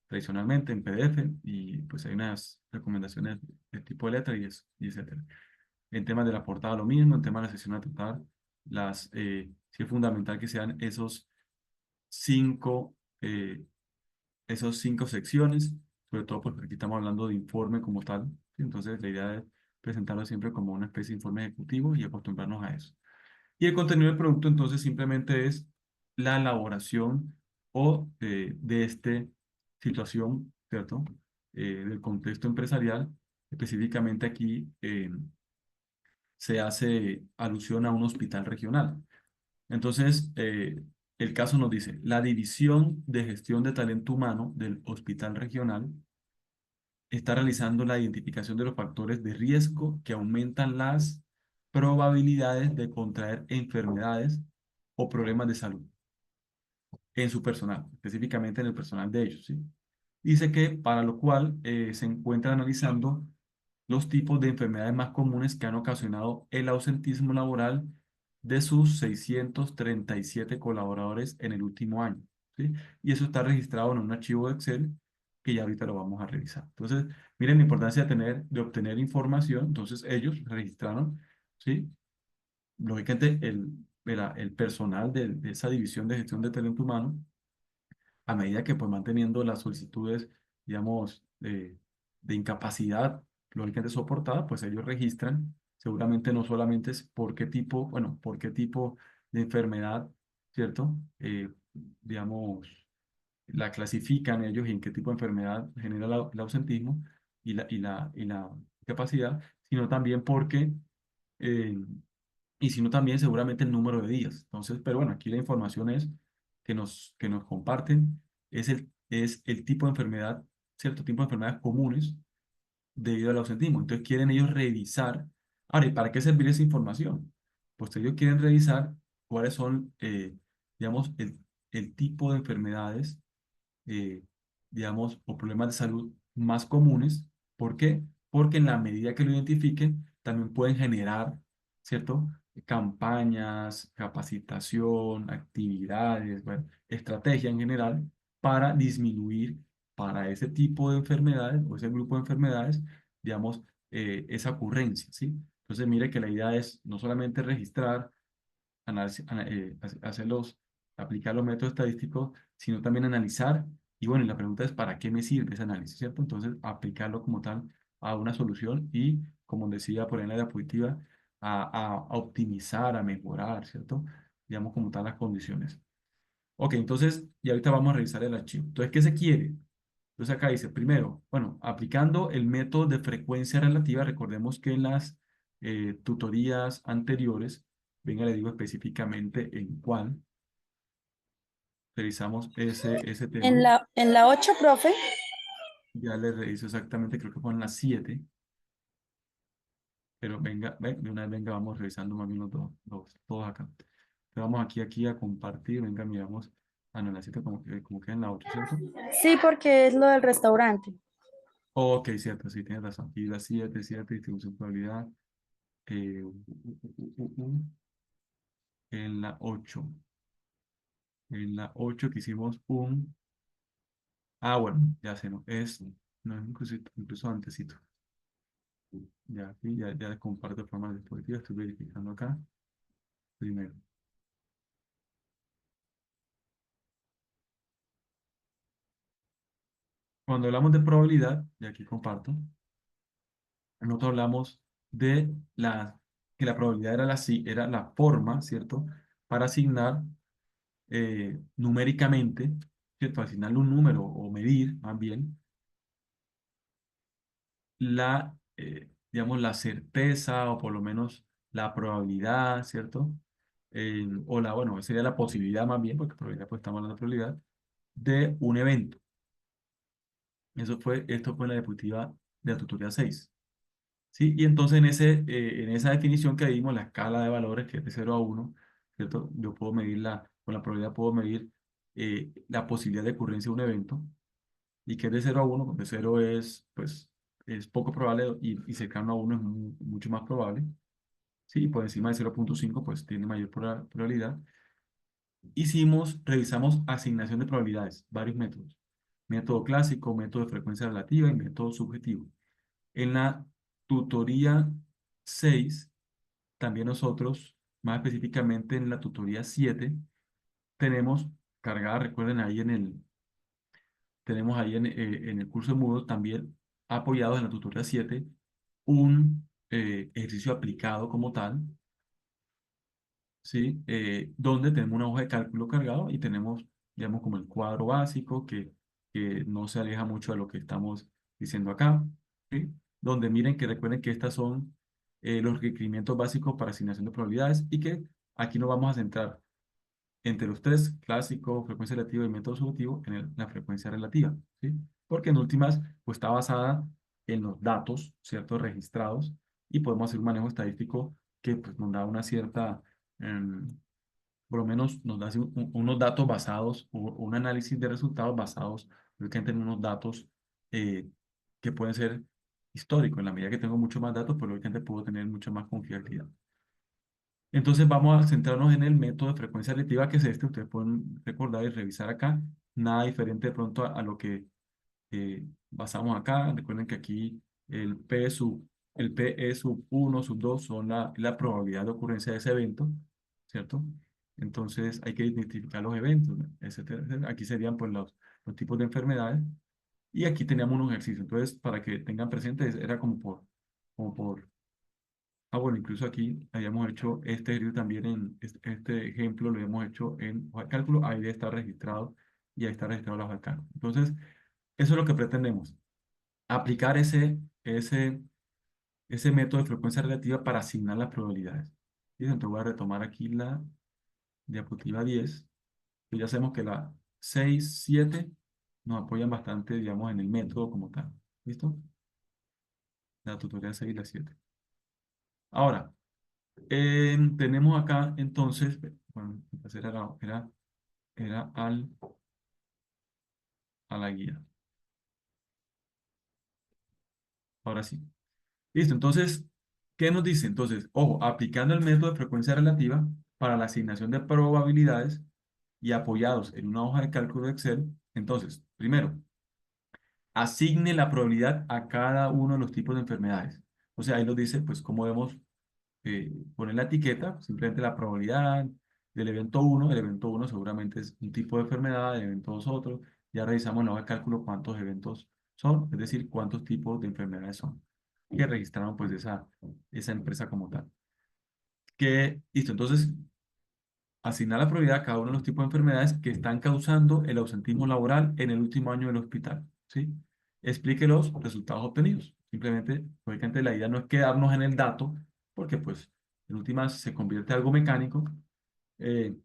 tradicionalmente en PDF, y pues hay unas recomendaciones de tipo de letra y etcétera. En temas de la portada lo mismo, en temas de la sesión a tratar, sí es fundamental que sean cinco, eh, esos cinco secciones, sobre todo porque aquí estamos hablando de informe como tal, ¿sí? Entonces la idea es presentarlo siempre como una especie de informe ejecutivo y acostumbrarnos a eso. Y el contenido del producto entonces simplemente es la elaboración de esta situación, ¿cierto? Del contexto empresarial. Específicamente aquí se hace alusión a un hospital regional. Entonces, el caso nos dice, la División de Gestión de Talento Humano del Hospital Regional está realizando la identificación de los factores de riesgo que aumentan las probabilidades de contraer enfermedades o problemas de salud en su personal, específicamente en el personal de ellos, ¿sí? Dice que para lo cual se encuentra analizando los tipos de enfermedades más comunes que han ocasionado el ausentismo laboral de sus 637 colaboradores en el último año, ¿sí? Y eso está registrado en un archivo de Excel que ya ahorita lo vamos a revisar. Entonces, miren la importancia de obtener información. Entonces, ellos registraron, ¿sí? Lógicamente, el personal de esa división de gestión de talento humano, a medida que pues van teniendo las solicitudes, digamos, de incapacidad lógicamente soportada, pues ellos registran, seguramente no solamente es por qué tipo, bueno, por qué tipo de enfermedad, ¿cierto? Digamos, la clasifican ellos y en qué tipo de enfermedad genera el ausentismo y la incapacidad, sino también porque eh, y sino también seguramente el número de días. Entonces, pero bueno, aquí la información es que nos comparten es el tipo de enfermedad, cierto tipo de enfermedades comunes debido al ausentismo. Entonces quieren ellos revisar. Ahora, ¿y para qué servir esa información? Pues ellos quieren revisar cuáles son, digamos, el tipo de enfermedades eh, digamos, o problemas de salud más comunes. ¿Por qué? Porque en la medida que lo identifiquen, también pueden generar, ¿cierto? Campañas, capacitación, actividades, bueno, estrategia en general para disminuir para ese tipo de enfermedades o ese grupo de enfermedades, digamos, esa ocurrencia, ¿sí? Entonces, mire que la idea es no solamente registrar, hacerlos, aplicar los métodos estadísticos, sino también analizar. Y bueno, y la pregunta es, ¿para qué me sirve ese análisis, cierto? Entonces, aplicarlo como tal a una solución y, como decía por ahí en la diapositiva, a optimizar, a mejorar, ¿cierto? Digamos como tal las condiciones. Ok, entonces, y ahorita vamos a revisar el archivo. Entonces, ¿qué se quiere? Entonces acá dice, primero, bueno, aplicando el método de frecuencia relativa, recordemos que en las tutorías anteriores, venga, le digo específicamente en cuál, revisamos ese tema, En la 8, profe. ya le reviso exactamente, creo que fue en las 7, pero venga, de una vez venga, vamos revisando más bien todos acá. Entonces vamos aquí a compartir, venga, miramos, no, en la 7 como que en la 8, ¿cierto? Sí, porque es lo del restaurante. Ok, cierto, sí, tienes razón. Aquí la 7 distribución de probabilidad. eh, u- en la 8. En la 8 que hicimos bueno, ya sé, no, no es incluso antesito. Ya aquí, ya les comparto de forma dispositiva, estoy verificando acá. Primero, cuando hablamos de probabilidad, y aquí comparto, nosotros hablamos de que la probabilidad era la forma, ¿cierto? Para asignar numéricamente, ¿cierto? Asignarle un número o medir, más bien, digamos, la certeza o por lo menos la probabilidad, ¿cierto? Bueno, sería la posibilidad más bien, porque probabilidad, pues estamos hablando de probabilidad, de un evento. Esto fue la diapositiva de la tutoría 6. ¿Sí? Y entonces en esa definición que dimos, la escala de valores, que es de 0 a 1, ¿cierto? Yo puedo con la probabilidad puedo medir la posibilidad de ocurrencia de un evento, y que es de 0 a 1, porque 0 es, pues, es poco probable y cercano a 1 es mucho más probable. Sí, y por encima de 0,5 pues tiene mayor probabilidad. Revisamos asignación de probabilidades, varios métodos. Método clásico, método de frecuencia relativa y método subjetivo. En la tutoría 6 también nosotros, más específicamente en la tutoría 7 tenemos cargada, recuerden ahí tenemos ahí en el curso de Moodle también apoyados en la tutoría 7 un ejercicio aplicado como tal, ¿sí? Donde tenemos una hoja de cálculo cargado y tenemos, digamos, como el cuadro básico que no se aleja mucho de lo que estamos diciendo acá, ¿sí? Donde miren que recuerden que estas son los requerimientos básicos para asignación de probabilidades y que aquí nos vamos a centrar entre los tres, clásico, frecuencia relativa y método subjetivo, en la frecuencia relativa, ¿sí? Porque en últimas, pues está basada en los datos, ¿cierto? Registrados, y podemos hacer un manejo estadístico que pues, nos da una cierta, em, por lo menos nos da así unos datos basados, o un análisis de resultados basados, lógicamente en unos datos eh, que pueden ser históricos. En la medida que tengo mucho más datos, pues lógicamente puedo tener mucha más confiabilidad. Entonces vamos a centrarnos en el método de frecuencia relativa, que es este. Ustedes pueden recordar y revisar acá. Nada diferente de pronto a lo que basamos acá. Recuerden que aquí el PE sub 1, sub 2 son la probabilidad de ocurrencia de ese evento, ¿cierto? Entonces hay que identificar los eventos, ¿no? Etcétera, etcétera. Aquí serían pues, los tipos de enfermedades. Y aquí teníamos un ejercicio. Entonces, para que tengan presente, era como por. Bueno, incluso aquí habíamos hecho este ejercicio también este ejemplo lo hemos hecho en hoja de cálculo, ahí está registrado y ahí está registrado la hoja de cálculo. Entonces, eso es lo que pretendemos, aplicar ese método de frecuencia relativa para asignar las probabilidades. Y entonces voy a retomar aquí la diapositiva 10, que ya sabemos que la 6 7 nos apoyan bastante, digamos, en el método como tal. ¿Listo? La tutoría 6 y la 7. Ahora, tenemos acá entonces, bueno, entonces era a la guía. Ahora sí. Listo, entonces, ¿qué nos dice? Entonces, ojo, aplicando el método de frecuencia relativa para la asignación de probabilidades y apoyados en una hoja de cálculo de Excel, entonces, primero, asigne la probabilidad a cada uno de los tipos de enfermedades. O sea, ahí nos dice, pues, cómo debemos poner la etiqueta, simplemente la probabilidad del evento uno. El evento uno seguramente es un tipo de enfermedad, el evento 2 otro. Ya revisamos en la hoja de cálculo cuántos eventos son, es decir, cuántos tipos de enfermedades son que registraron pues esa empresa como tal. Listo, entonces asignar la probabilidad a cada uno de los tipos de enfermedades que están causando el ausentismo laboral en el último año del hospital, ¿sí? Explique los resultados obtenidos. Simplemente, lógicamente, la idea no es quedarnos en el dato, porque pues en últimas se convierte en algo mecánico, eh,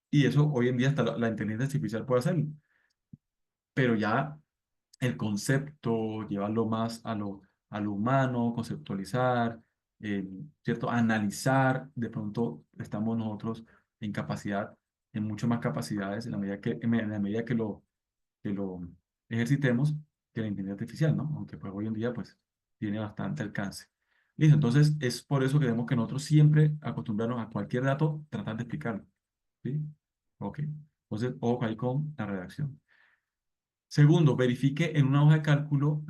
y eso hoy en día hasta la inteligencia artificial puede hacerlo, pero ya el concepto, llevarlo más a lo humano, conceptualizar, eh, ¿cierto? Analizar, de pronto estamos nosotros en capacidad, en mucho más capacidades en la medida que lo ejercitemos que la inteligencia artificial, ¿no? Aunque pues hoy en día pues tiene bastante alcance. Listo, entonces es por eso que tenemos que nosotros siempre acostumbrarnos a cualquier dato, tratar de explicarlo, ¿sí? Ok, entonces ojo ahí con la redacción. Segundo, verifique en la hoja de cálculo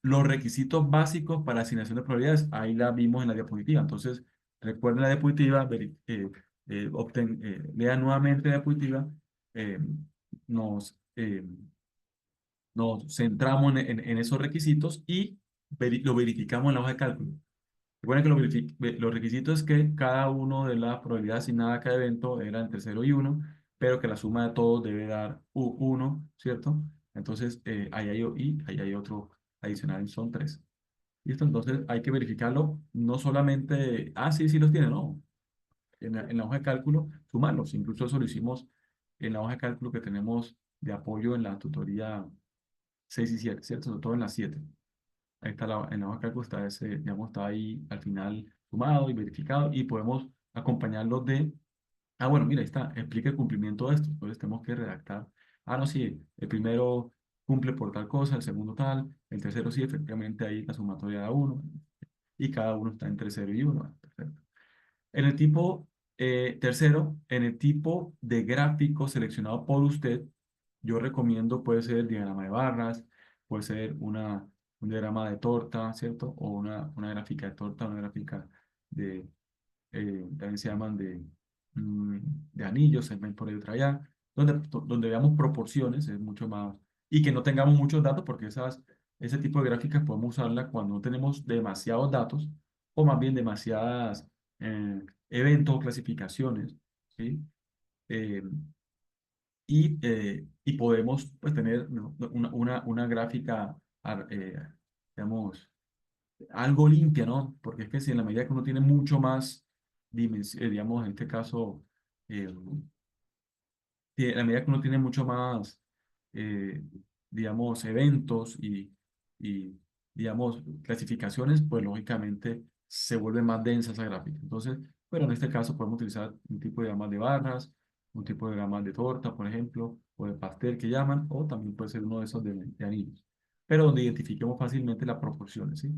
los requisitos básicos para asignación de probabilidades. Ahí la vimos en la diapositiva. Entonces, recuerden la diapositiva, lean nuevamente la diapositiva, eh, nos, eh, nos centramos en esos requisitos y lo verificamos en la hoja de cálculo. Recuerden que los requisitos es que cada uno de las probabilidades asignadas a cada evento era entre 0 y 1, pero que la suma de todos debe dar 1, ¿cierto? Entonces, ahí hay otro adicional, son 3. ¿Listo? Entonces, hay que verificarlo, no solamente, sí, sí los tiene, no. En la hoja de cálculo, sumarlos. Incluso eso lo hicimos en la hoja de cálculo que tenemos de apoyo en la tutoría 6 y 7, ¿cierto? Sobre todo en la 7. Ahí está en la hoja de cálculo está ese, digamos, está ahí al final sumado y verificado y podemos acompañarlo de, bueno, mira, ahí está, explica el cumplimiento de esto. Entonces tenemos que redactar, no, sí, el primero cumple por tal cosa, el segundo tal, el tercero sí, efectivamente ahí la sumatoria da 1 y cada uno está entre 0 y 1. Perfecto. En el tipo tercero, en el tipo de gráfico seleccionado por usted, yo recomiendo, puede ser diagrama de barras, puede ser un diagrama de torta, ¿cierto? O una gráfica de torta, una gráfica de, también se llaman mm, de anillos, se ven por ahí otra allá, donde veamos proporciones, es mucho más, y que no tengamos muchos datos, porque ese tipo de gráficas podemos usarla cuando no tenemos demasiados datos, o más bien demasiadas eventos o clasificaciones, ¿sí? Eh, y podemos pues, tener ¿no? una gráfica, digamos, algo limpia, ¿no? Porque es que si en la medida que uno tiene mucho más dimensión, digamos, en este caso, eh, en la medida que uno tiene mucho más, eh, digamos, eventos y, digamos, clasificaciones, pues lógicamente se vuelve más densa esa gráfica. Entonces, pero en este caso podemos utilizar un tipo de diagramas de barras, un tipo de diagramas de torta, por ejemplo, o de pastel que llaman, o también puede ser uno de esos de anillos, pero donde identifiquemos fácilmente las proporciones, ¿sí?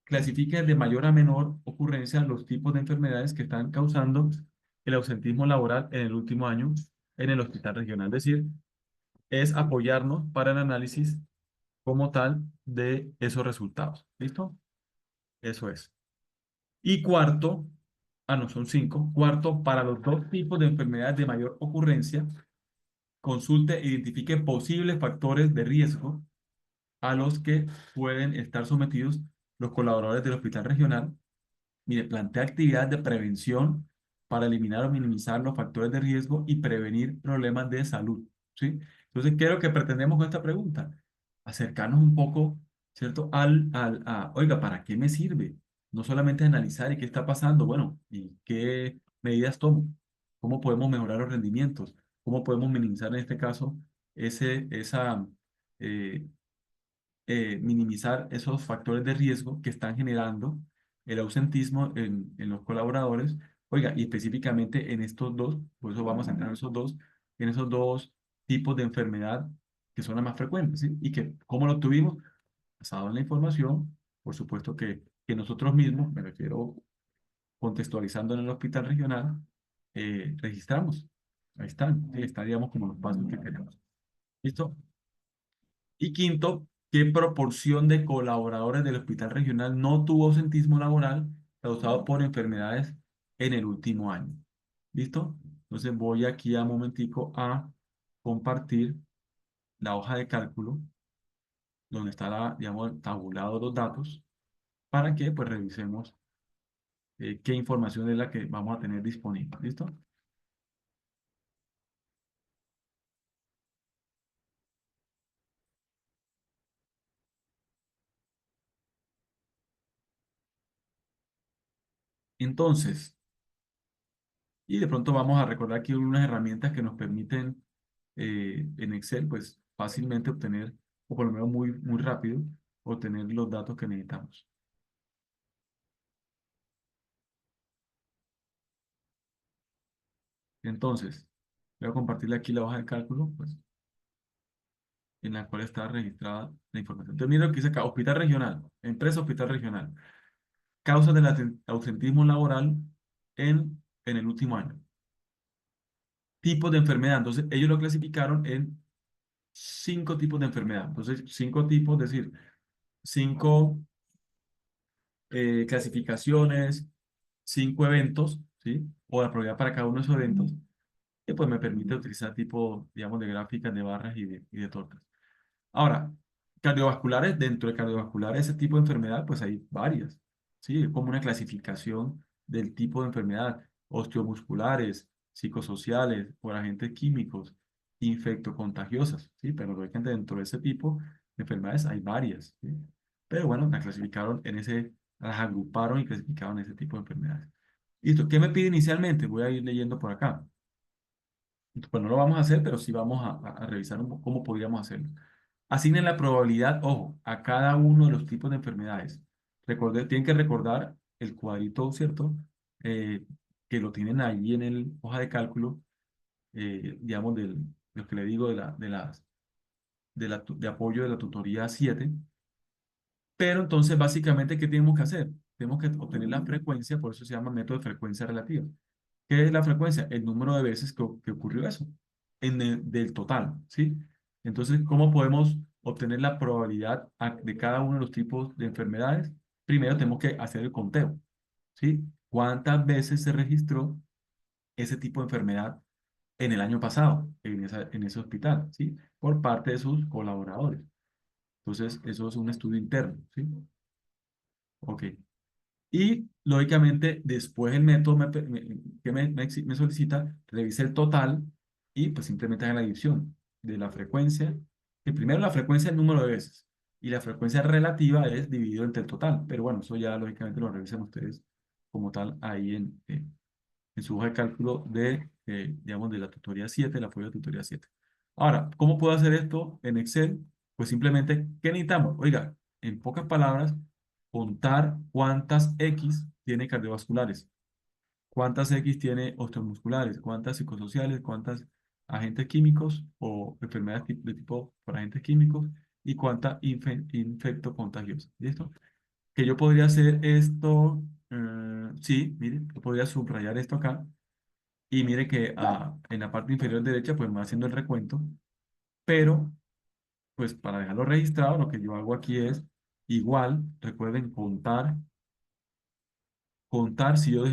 Clasifique de mayor a menor ocurrencia los tipos de enfermedades que están causando el ausentismo laboral en el último año en el hospital regional. Es decir, es apoyarnos para el análisis como tal de esos resultados. ¿Listo? Eso es. Y cuarto, no, son 5. Cuarto, para los dos tipos de enfermedades de mayor ocurrencia, consulte e identifique posibles factores de riesgo a los que pueden estar sometidos los colaboradores del hospital regional. Mire, plantea actividades de prevención para eliminar o minimizar los factores de riesgo y prevenir problemas de salud, ¿sí? Entonces, ¿qué es lo que pretendemos con esta pregunta? Acercarnos un poco, ¿cierto? Oiga, ¿para qué me sirve? No solamente analizar y qué está pasando, bueno, y qué medidas tomo, cómo podemos mejorar los rendimientos, cómo podemos minimizar en este caso esa, eh, minimizar esos factores de riesgo que están generando el ausentismo en los colaboradores. Oiga, y específicamente en estos dos, por eso vamos a entrar en esos dos tipos de enfermedad que son las más frecuentes, ¿sí? Y que, ¿cómo lo tuvimos? Basado en la información, por supuesto que nosotros mismos, me refiero contextualizando en el hospital regional, registramos. Ahí están, sí, estaríamos como los pasos que queremos. ¿Listo? Y quinto, ¿qué proporción de colaboradores del hospital regional no tuvo ausentismo laboral causado por enfermedades en el último año? ¿Listo? Entonces voy aquí a un momentico a compartir la hoja de cálculo donde está, digamos, tabulados los datos para que pues revisemos qué información es la que vamos a tener disponible. ¿Listo? Entonces, y de pronto vamos a recordar aquí unas herramientas que nos permiten en Excel, pues fácilmente obtener, o por lo menos muy, muy rápido, obtener los datos que necesitamos. Entonces, voy a compartirle aquí la hoja de cálculo, pues, en la cual está registrada la información. Entonces, mira lo que dice acá, hospital regional, empresa hospital regional, causas del ausentismo laboral en el último año. Tipos de enfermedad, entonces ellos lo clasificaron en 5 tipos de enfermedad. Entonces, 5 tipos, es decir, 5 clasificaciones, 5 eventos, ¿sí? O la probabilidad para cada uno de esos eventos, que pues me permite utilizar tipo, digamos, de gráficas, de barras y de tortas. Ahora, cardiovasculares, dentro de cardiovasculares, ese tipo de enfermedad, pues hay varias, ¿sí? Es como una clasificación del tipo de enfermedad, osteomusculares, psicosociales, por agentes químicos, infectocontagiosas, ¿sí? Pero lógicamente dentro de ese tipo de enfermedades hay varias, ¿sí? Pero bueno, las clasificaron en ese, las agruparon y clasificaron ese tipo de enfermedades. Listo, ¿qué me pide inicialmente? Voy a ir leyendo por acá. Pues no lo vamos a hacer, pero sí vamos a revisar cómo podríamos hacerlo. Asignen la probabilidad, ojo, a cada uno de los tipos de enfermedades. Tienen que recordar el cuadrito, ¿cierto? Eh, que lo tienen ahí en el hoja de cálculo, digamos, lo que le digo de apoyo de la tutoría 7. Pero entonces, básicamente, ¿qué tenemos que hacer? Tenemos que obtener la frecuencia, por eso se llama método de frecuencia relativa. ¿Qué es la frecuencia? El número de veces que ocurrió eso, del total, ¿sí? Entonces, ¿cómo podemos obtener la probabilidad de cada uno de los tipos de enfermedades? Primero tenemos que hacer el conteo, ¿sí? ¿Cuántas veces se registró ese tipo de enfermedad en el año pasado, en ese hospital, ¿sí? Por parte de sus colaboradores. Entonces, eso es un estudio interno, ¿sí? Ok. Y lógicamente, después el método me solicita, revise el total y pues simplemente haga la división de la frecuencia. Que primero la frecuencia es el número de veces y la frecuencia relativa es dividido entre el total. Pero bueno, eso ya lógicamente lo revisan ustedes como tal ahí en su hoja de cálculo digamos, de la tutoría 7, el apoyo de tutoría 7. Ahora, ¿cómo puedo hacer esto en Excel? Pues simplemente, ¿qué necesitamos? Oiga, en pocas palabras, contar cuántas X tiene cardiovasculares, cuántas X tiene osteomusculares, cuántas psicosociales, cuántas agentes químicos o enfermedades de tipo por agentes químicos y cuánta infectocontagiosa. ¿Listo? Que yo podría hacer esto, sí, mire, yo podría subrayar esto acá y mire que en la parte inferior derecha pues me va haciendo el recuento, pero pues para dejarlo registrado lo que yo hago aquí es igual, recuerden contar, si yo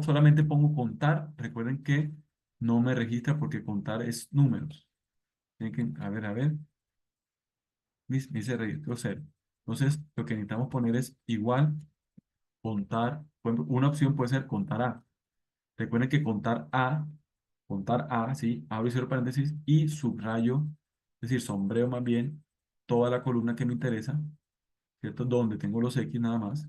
solamente pongo contar, recuerden que no me registra porque contar es números. Tienen que, a ver, me dice registro cero. Entonces lo que necesitamos poner es igual contar, por ejemplo, una opción puede ser contar A. Recuerden que contar A, ¿sí? Abro y cierro paréntesis y subrayo, es decir, sombreo más bien toda la columna que me interesa, ¿cierto? Donde tengo los X nada más,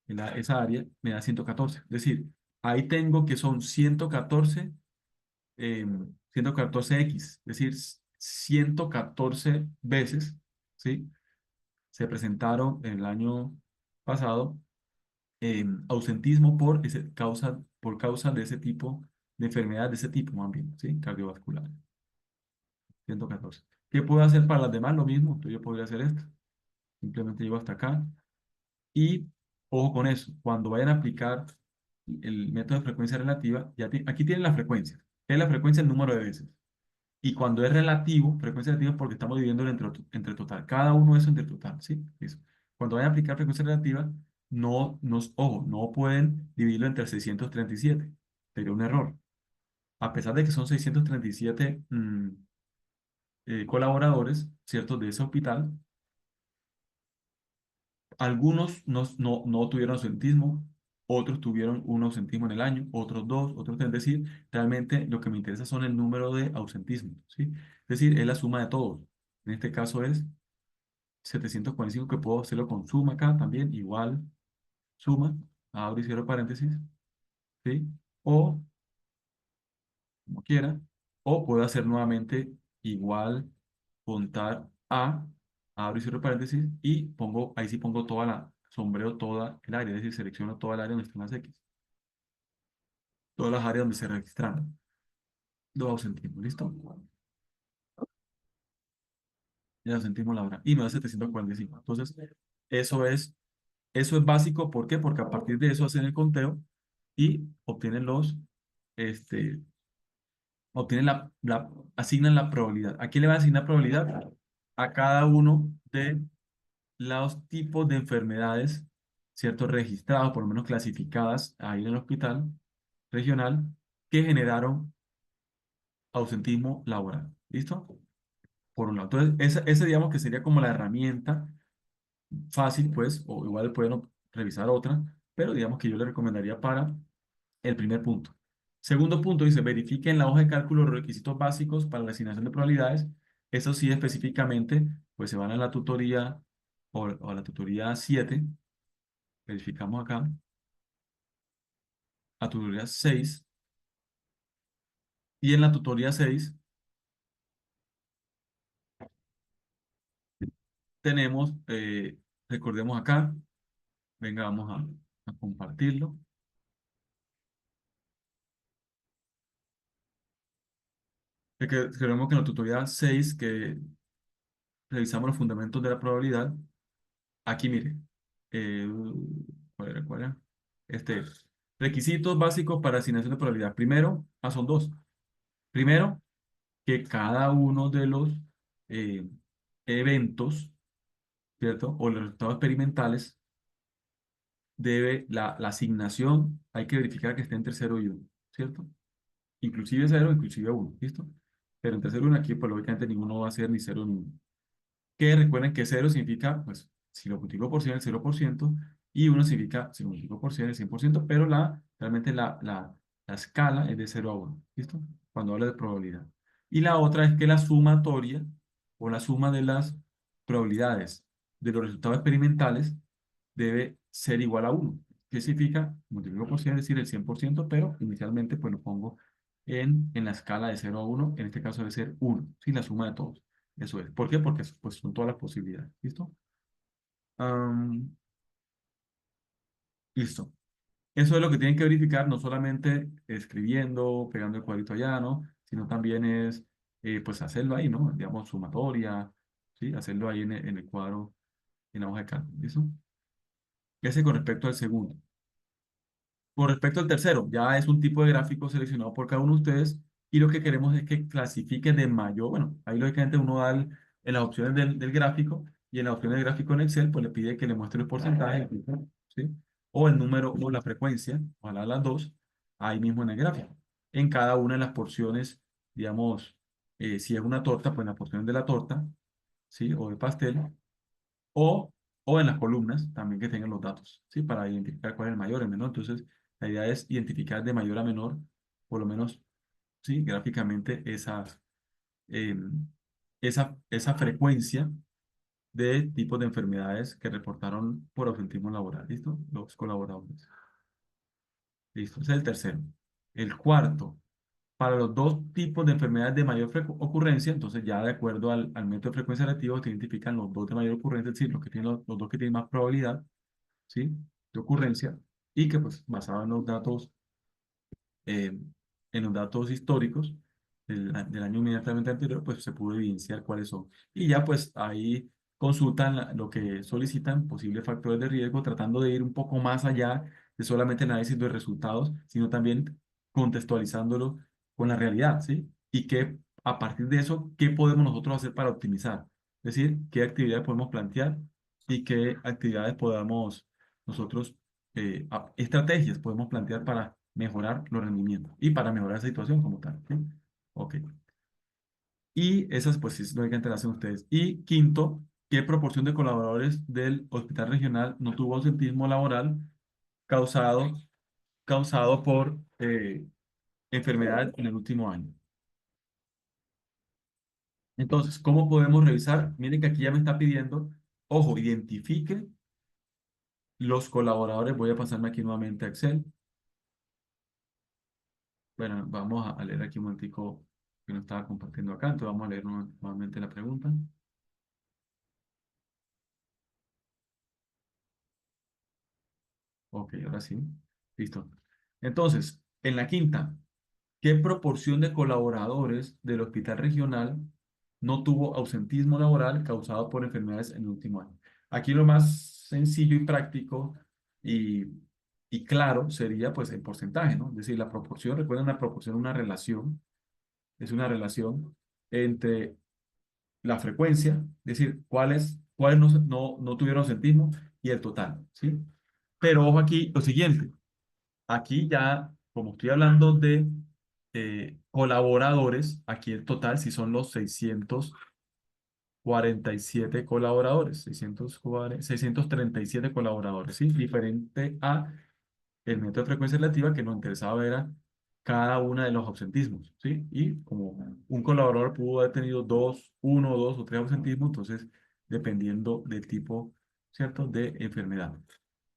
esa área me da 114. Es decir, ahí tengo que son 114X, es decir, 114 veces, ¿sí? Se presentaron en el año pasado ausentismo por causa de ese tipo de enfermedad, de ese tipo más bien, ¿sí? Cardiovascular. 114. ¿Qué puedo hacer para las demás? Lo mismo, entonces yo podría hacer esto. Simplemente llego hasta acá y ojo con eso, cuando vayan a aplicar el método de frecuencia relativa, aquí tienen la frecuencia. ¿Qué es la frecuencia? El número de veces. Y cuando es relativo, frecuencia relativa es porque estamos dividiendo entre total. Cada uno de eso entre total, ¿sí? Eso. Cuando vayan a aplicar frecuencia relativa, ojo, no pueden dividirlo entre 637. Sería un error. A pesar de que son 637 colaboradores, ¿cierto? De ese hospital, algunos no tuvieron ausentismo, otros tuvieron un ausentismo en el año, otros dos, otros tres. Es decir, realmente lo que me interesa son el número de ausentismo, ¿sí? Es decir, es la suma de todos. En este caso es 745 que puedo hacerlo con suma acá también, igual, suma, abro y cierro paréntesis, ¿sí? O, como quiera, o puedo hacer nuevamente igual, contar abro y cierro paréntesis, y ahí sí pongo sombreo toda el área, es decir, selecciono toda el área donde están las X, todas las áreas donde se registraron los ausentismos, ¿listo? Ya ausentismo la hora, y me da 745. Entonces, eso es, eso es básico, ¿por qué? Porque a partir de eso hacen el conteo y este, obtienen asignan la probabilidad. ¿A quién le van a asignar probabilidad? A cada uno de los tipos de enfermedades, ¿cierto? Registrados, por lo menos clasificadas ahí en el hospital regional, que generaron ausentismo laboral. ¿Listo? Por un lado. Entonces, esa digamos que sería como la herramienta fácil, pues, o igual pueden revisar otra, pero digamos que yo le recomendaría para el primer punto. Segundo punto dice, verifique en la hoja de cálculo los requisitos básicos para la asignación de probabilidades. Eso sí, específicamente, pues se van a la tutoría o a la tutoría 7. Verificamos acá. A tutoría 6. Y en la tutoría 6 tenemos, recordemos acá, venga, vamos a compartirlo. Recordemos que en la tutoría 6 que revisamos los fundamentos de la probabilidad, aquí mire, eh, ¿cuál era? ¿Cuál era? Este es. Requisitos básicos para asignación de probabilidad. Primero, son dos. Primero, que cada uno de los eh, eventos, ¿cierto? O los resultados experimentales la asignación, hay que verificar que esté entre 0 y 1, ¿cierto? Inclusive 0, inclusive 1, ¿listo? Pero entre 0 y 1 aquí, pues lógicamente ninguno va a ser ni 0 ni 1. Que recuerden que 0 significa, pues, si lo multiplico por 100, el 0%, y 1 significa, si lo multiplico por 100, el 100%, pero realmente la escala es de 0 a 1, ¿listo? Cuando habla de probabilidad. Y la otra es que la sumatoria, o la suma de las probabilidades de los resultados experimentales, debe ser igual a 1. ¿Qué significa? Multiplico por 100, es decir, el 100%, pero inicialmente pues lo pongo en la escala de 0 a 1, en este caso debe ser 1, ¿sí? La suma de todos. Eso es. ¿Por qué? Porque pues, son todas las posibilidades. ¿Listo? Am, listo. Eso es lo que tienen que verificar, no solamente escribiendo, pegando el cuadrito allá, ¿no? Sino también es, pues, hacerlo ahí, ¿no? Digamos, sumatoria, ¿sí? Hacerlo ahí en el cuadro, en la hoja de cálculo. ¿Listo? Ese con respecto al segundo. Con respecto al tercero, ya es un tipo de gráfico seleccionado por cada uno de ustedes y lo que queremos es que clasifique de mayor, bueno, ahí lógicamente uno da en las opciones del gráfico y en las opciones del gráfico en Excel, pues le pide que le muestre el porcentaje, ¿sí? O el número o la frecuencia, ojalá las dos, ahí mismo en el gráfico. En cada una de las porciones, digamos, si es una torta, pues en la porción de la torta, ¿sí? O de pastel, o, o en las columnas también que tengan los datos, ¿sí? Para identificar cuál es el mayor, el menor. Entonces, la idea es identificar de mayor a menor, por lo menos, ¿sí? Gráficamente, eh, esa frecuencia de tipos de enfermedades que reportaron por ausentismo laboral. ¿Listo? Los colaboradores. Listo. Ese es el tercero. El cuarto, para los dos tipos de enfermedades de mayor ocurrencia, entonces ya de acuerdo al método de frecuencia relativo, se identifican los dos de mayor ocurrencia, es decir, los que tienen los dos que tienen más probabilidad, ¿sí? De ocurrencia, y que pues basado eh, en los datos históricos del año inmediatamente anterior, pues se pudo evidenciar cuáles son. Y ya pues ahí consultan lo que solicitan, posibles factores de riesgo, tratando de ir un poco más allá de solamente el análisis de resultados, sino también contextualizándolo con la realidad, ¿sí? Y que a partir de eso, ¿qué podemos nosotros hacer para optimizar? Es decir, qué actividades podemos plantear y qué actividades podamos nosotros estrategias podemos plantear para mejorar los rendimientos y para mejorar esa situación como tal, ¿sí? Ok. Y esas, pues, sí, lógicamente las hacen ustedes. Y quinto, ¿qué proporción de colaboradores del hospital regional no tuvo ausentismo laboral causado, causado por enfermedad en el último año? Entonces, ¿cómo podemos revisar? Miren que aquí ya me está pidiendo, ojo, identifique los colaboradores. Voy a pasarme aquí nuevamente a Excel. Bueno, vamos a leer aquí un momentico que nos estaba compartiendo acá. Entonces vamos a leer nuevamente la pregunta. Ok, ahora sí. Listo. Entonces, en la quinta, ¿qué proporción de colaboradores del hospital regional no tuvo ausentismo laboral causado por enfermedades en el último año? Aquí lo más sencillo y práctico y, y claro sería pues el porcentaje, ¿no? Es decir, la proporción, recuerden, la proporción es una relación, entre la frecuencia, es decir, cuáles no tuvieron ausentismo y el total, ¿sí? Pero ojo aquí, lo siguiente, aquí ya, como estoy hablando de colaboradores, aquí el total sí son los 647 colaboradores, 637 colaboradores, ¿sí? Diferente a el método de frecuencia relativa que nos interesaba era cada una de los ausentismos, ¿sí? Y como un colaborador pudo haber tenido uno, dos o tres ausentismos, entonces dependiendo del tipo, ¿cierto?, de enfermedad.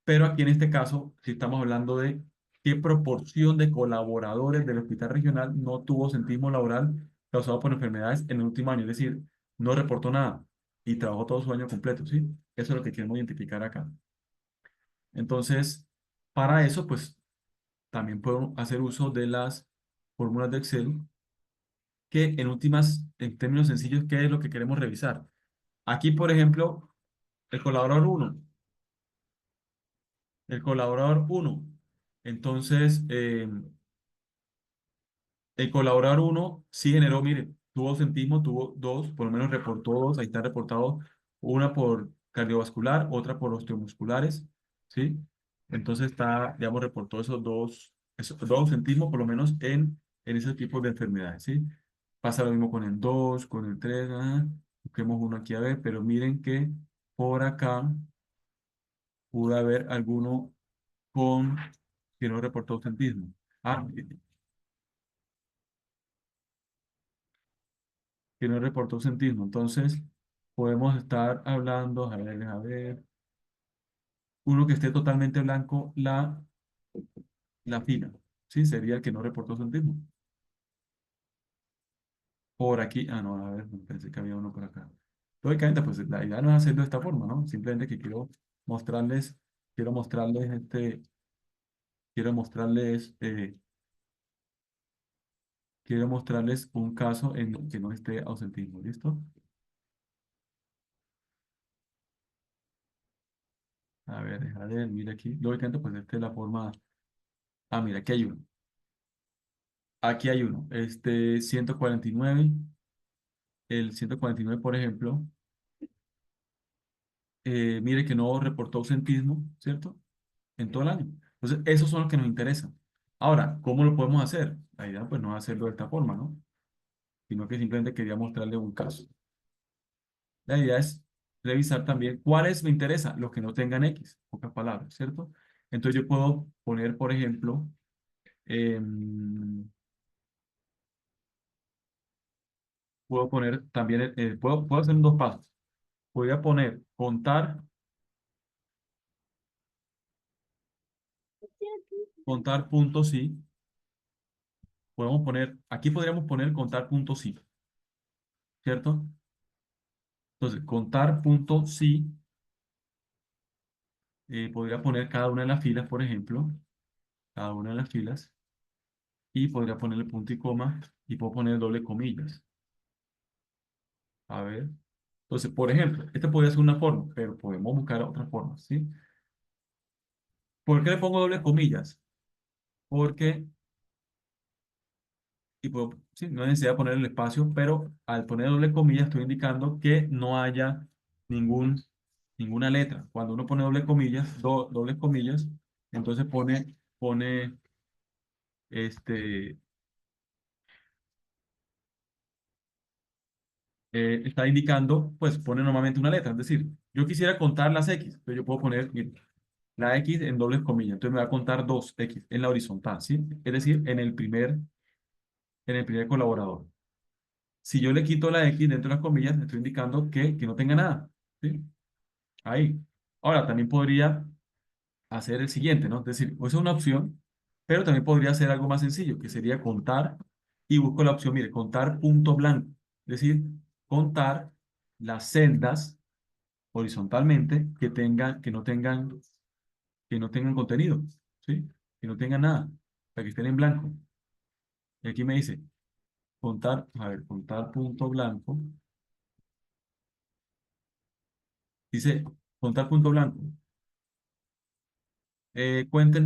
Pero aquí en este caso, si estamos hablando de qué proporción de colaboradores del hospital regional no tuvo ausentismo laboral causado por enfermedades en el último año, es decir, no reportó nada y trabajó todo su año completo, ¿sí? Eso es lo que queremos identificar acá. Entonces, para eso, pues también puedo hacer uso de las fórmulas de Excel, que en últimas, en términos sencillos, ¿qué es lo que queremos revisar? Aquí, por ejemplo, el colaborador uno. El colaborador uno. Entonces, el colaborador uno sí generó, mire, tuvo ausentismo, tuvo dos, por lo menos reportó dos, ahí está reportado, una por cardiovascular, otra por osteomusculares, ¿sí? Entonces está, digamos, reportó esos dos ausentismos, por lo menos en ese tipo de enfermedades, ¿sí? Pasa lo mismo con el 2 con el 3, busquemos uno aquí a ver, pero miren que por acá pudo haber alguno con que no reportó ausentismo. Ah, que no reportó ausentismo. Entonces, podemos estar hablando, a ver, uno que esté totalmente blanco, la fila, ¿sí? Sería el que no reportó ausentismo. Por aquí, no, a ver, pensé que había uno por acá. Lógicamente, pues la idea no es hacerlo de esta forma, ¿no? Simplemente que mostrarles, quiero mostrarles este, quiero mostrarles, eh, quiero mostrarles un caso en el que no esté ausentismo, ¿listo? A ver, deja de ver, mira aquí. Lógicamente, pues esta es la forma. Ah, mira, aquí hay uno. Aquí hay uno. 149. El 149, por ejemplo, mire que no reportó ausentismo, ¿cierto? En todo el año. Entonces, esos son los que nos interesan. Ahora, ¿cómo lo podemos hacer? La idea, pues, no es hacerlo de esta forma, ¿no? Sino que simplemente quería mostrarle un caso. La idea es revisar también cuáles me interesan, los que no tengan X, pocas palabras, ¿cierto? Entonces, yo puedo poner, por ejemplo, em, puedo poner también, puedo hacer en dos pasos. Voy a poner contar puntos sí. Podemos poner, aquí podríamos poner contar puntos sí, ¿cierto? Entonces, contar puntos sí, podría poner cada una de las filas, por ejemplo, cada una de las filas, y podría ponerle punto y coma, y puedo poner doble comillas. A ver. Entonces, por ejemplo, esta podría ser una forma, pero podemos buscar otras formas, ¿sí? ¿Por qué le pongo doble comillas? Porque y puedo, sí, no hay necesidad de poner el espacio, pero al poner doble comilla estoy indicando que no haya ningún, ninguna letra. Cuando uno pone doble comillas, dobles comillas, entonces pone, este, está indicando, pues pone normalmente una letra. Es decir, yo quisiera contar las X, pero yo puedo poner, mire, la X en dobles comillas. Entonces me va a contar dos X en la horizontal, ¿sí? Es decir, en el primer colaborador. Si yo le quito la X dentro de las comillas, estoy indicando que no tenga nada, ¿sí? Ahí. Ahora, también podría hacer el siguiente, ¿no? Es decir, esa es una opción, pero también podría hacer algo más sencillo, que sería contar, y busco la opción, mire, contar punto blanco. Es decir, contar las celdas horizontalmente que no tengan contenido, ¿sí? Que no tengan nada, para que estén en blanco. Y aquí me dice, contar, a ver, contar punto blanco. Dice, contar punto blanco. Cuenta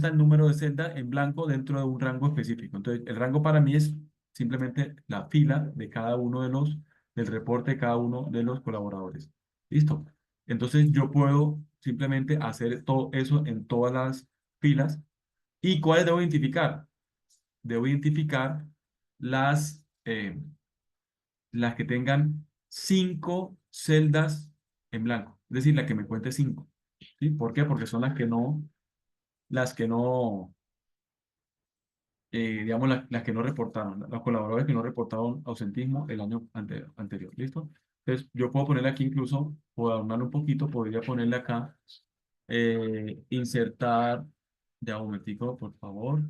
el número de celda en blanco dentro de un rango específico. Entonces, el rango para mí es simplemente la fila de cada uno del reporte de cada uno de los colaboradores. ¿Listo? Entonces, yo puedo simplemente hacer todo eso en todas las filas. ¿Y cuáles debo identificar? Debo identificar las que tengan 5 celdas en blanco. Es decir, la que me cuente 5. ¿Sí? ¿Por qué? Porque son las que no digamos, las que no reportaron, los colaboradores que no reportaron ausentismo el año anterior, ¿listo? Entonces, yo puedo ponerle aquí incluso, puedo adornarlo un poquito, podría ponerle acá, insertar, ya un momentico, por favor,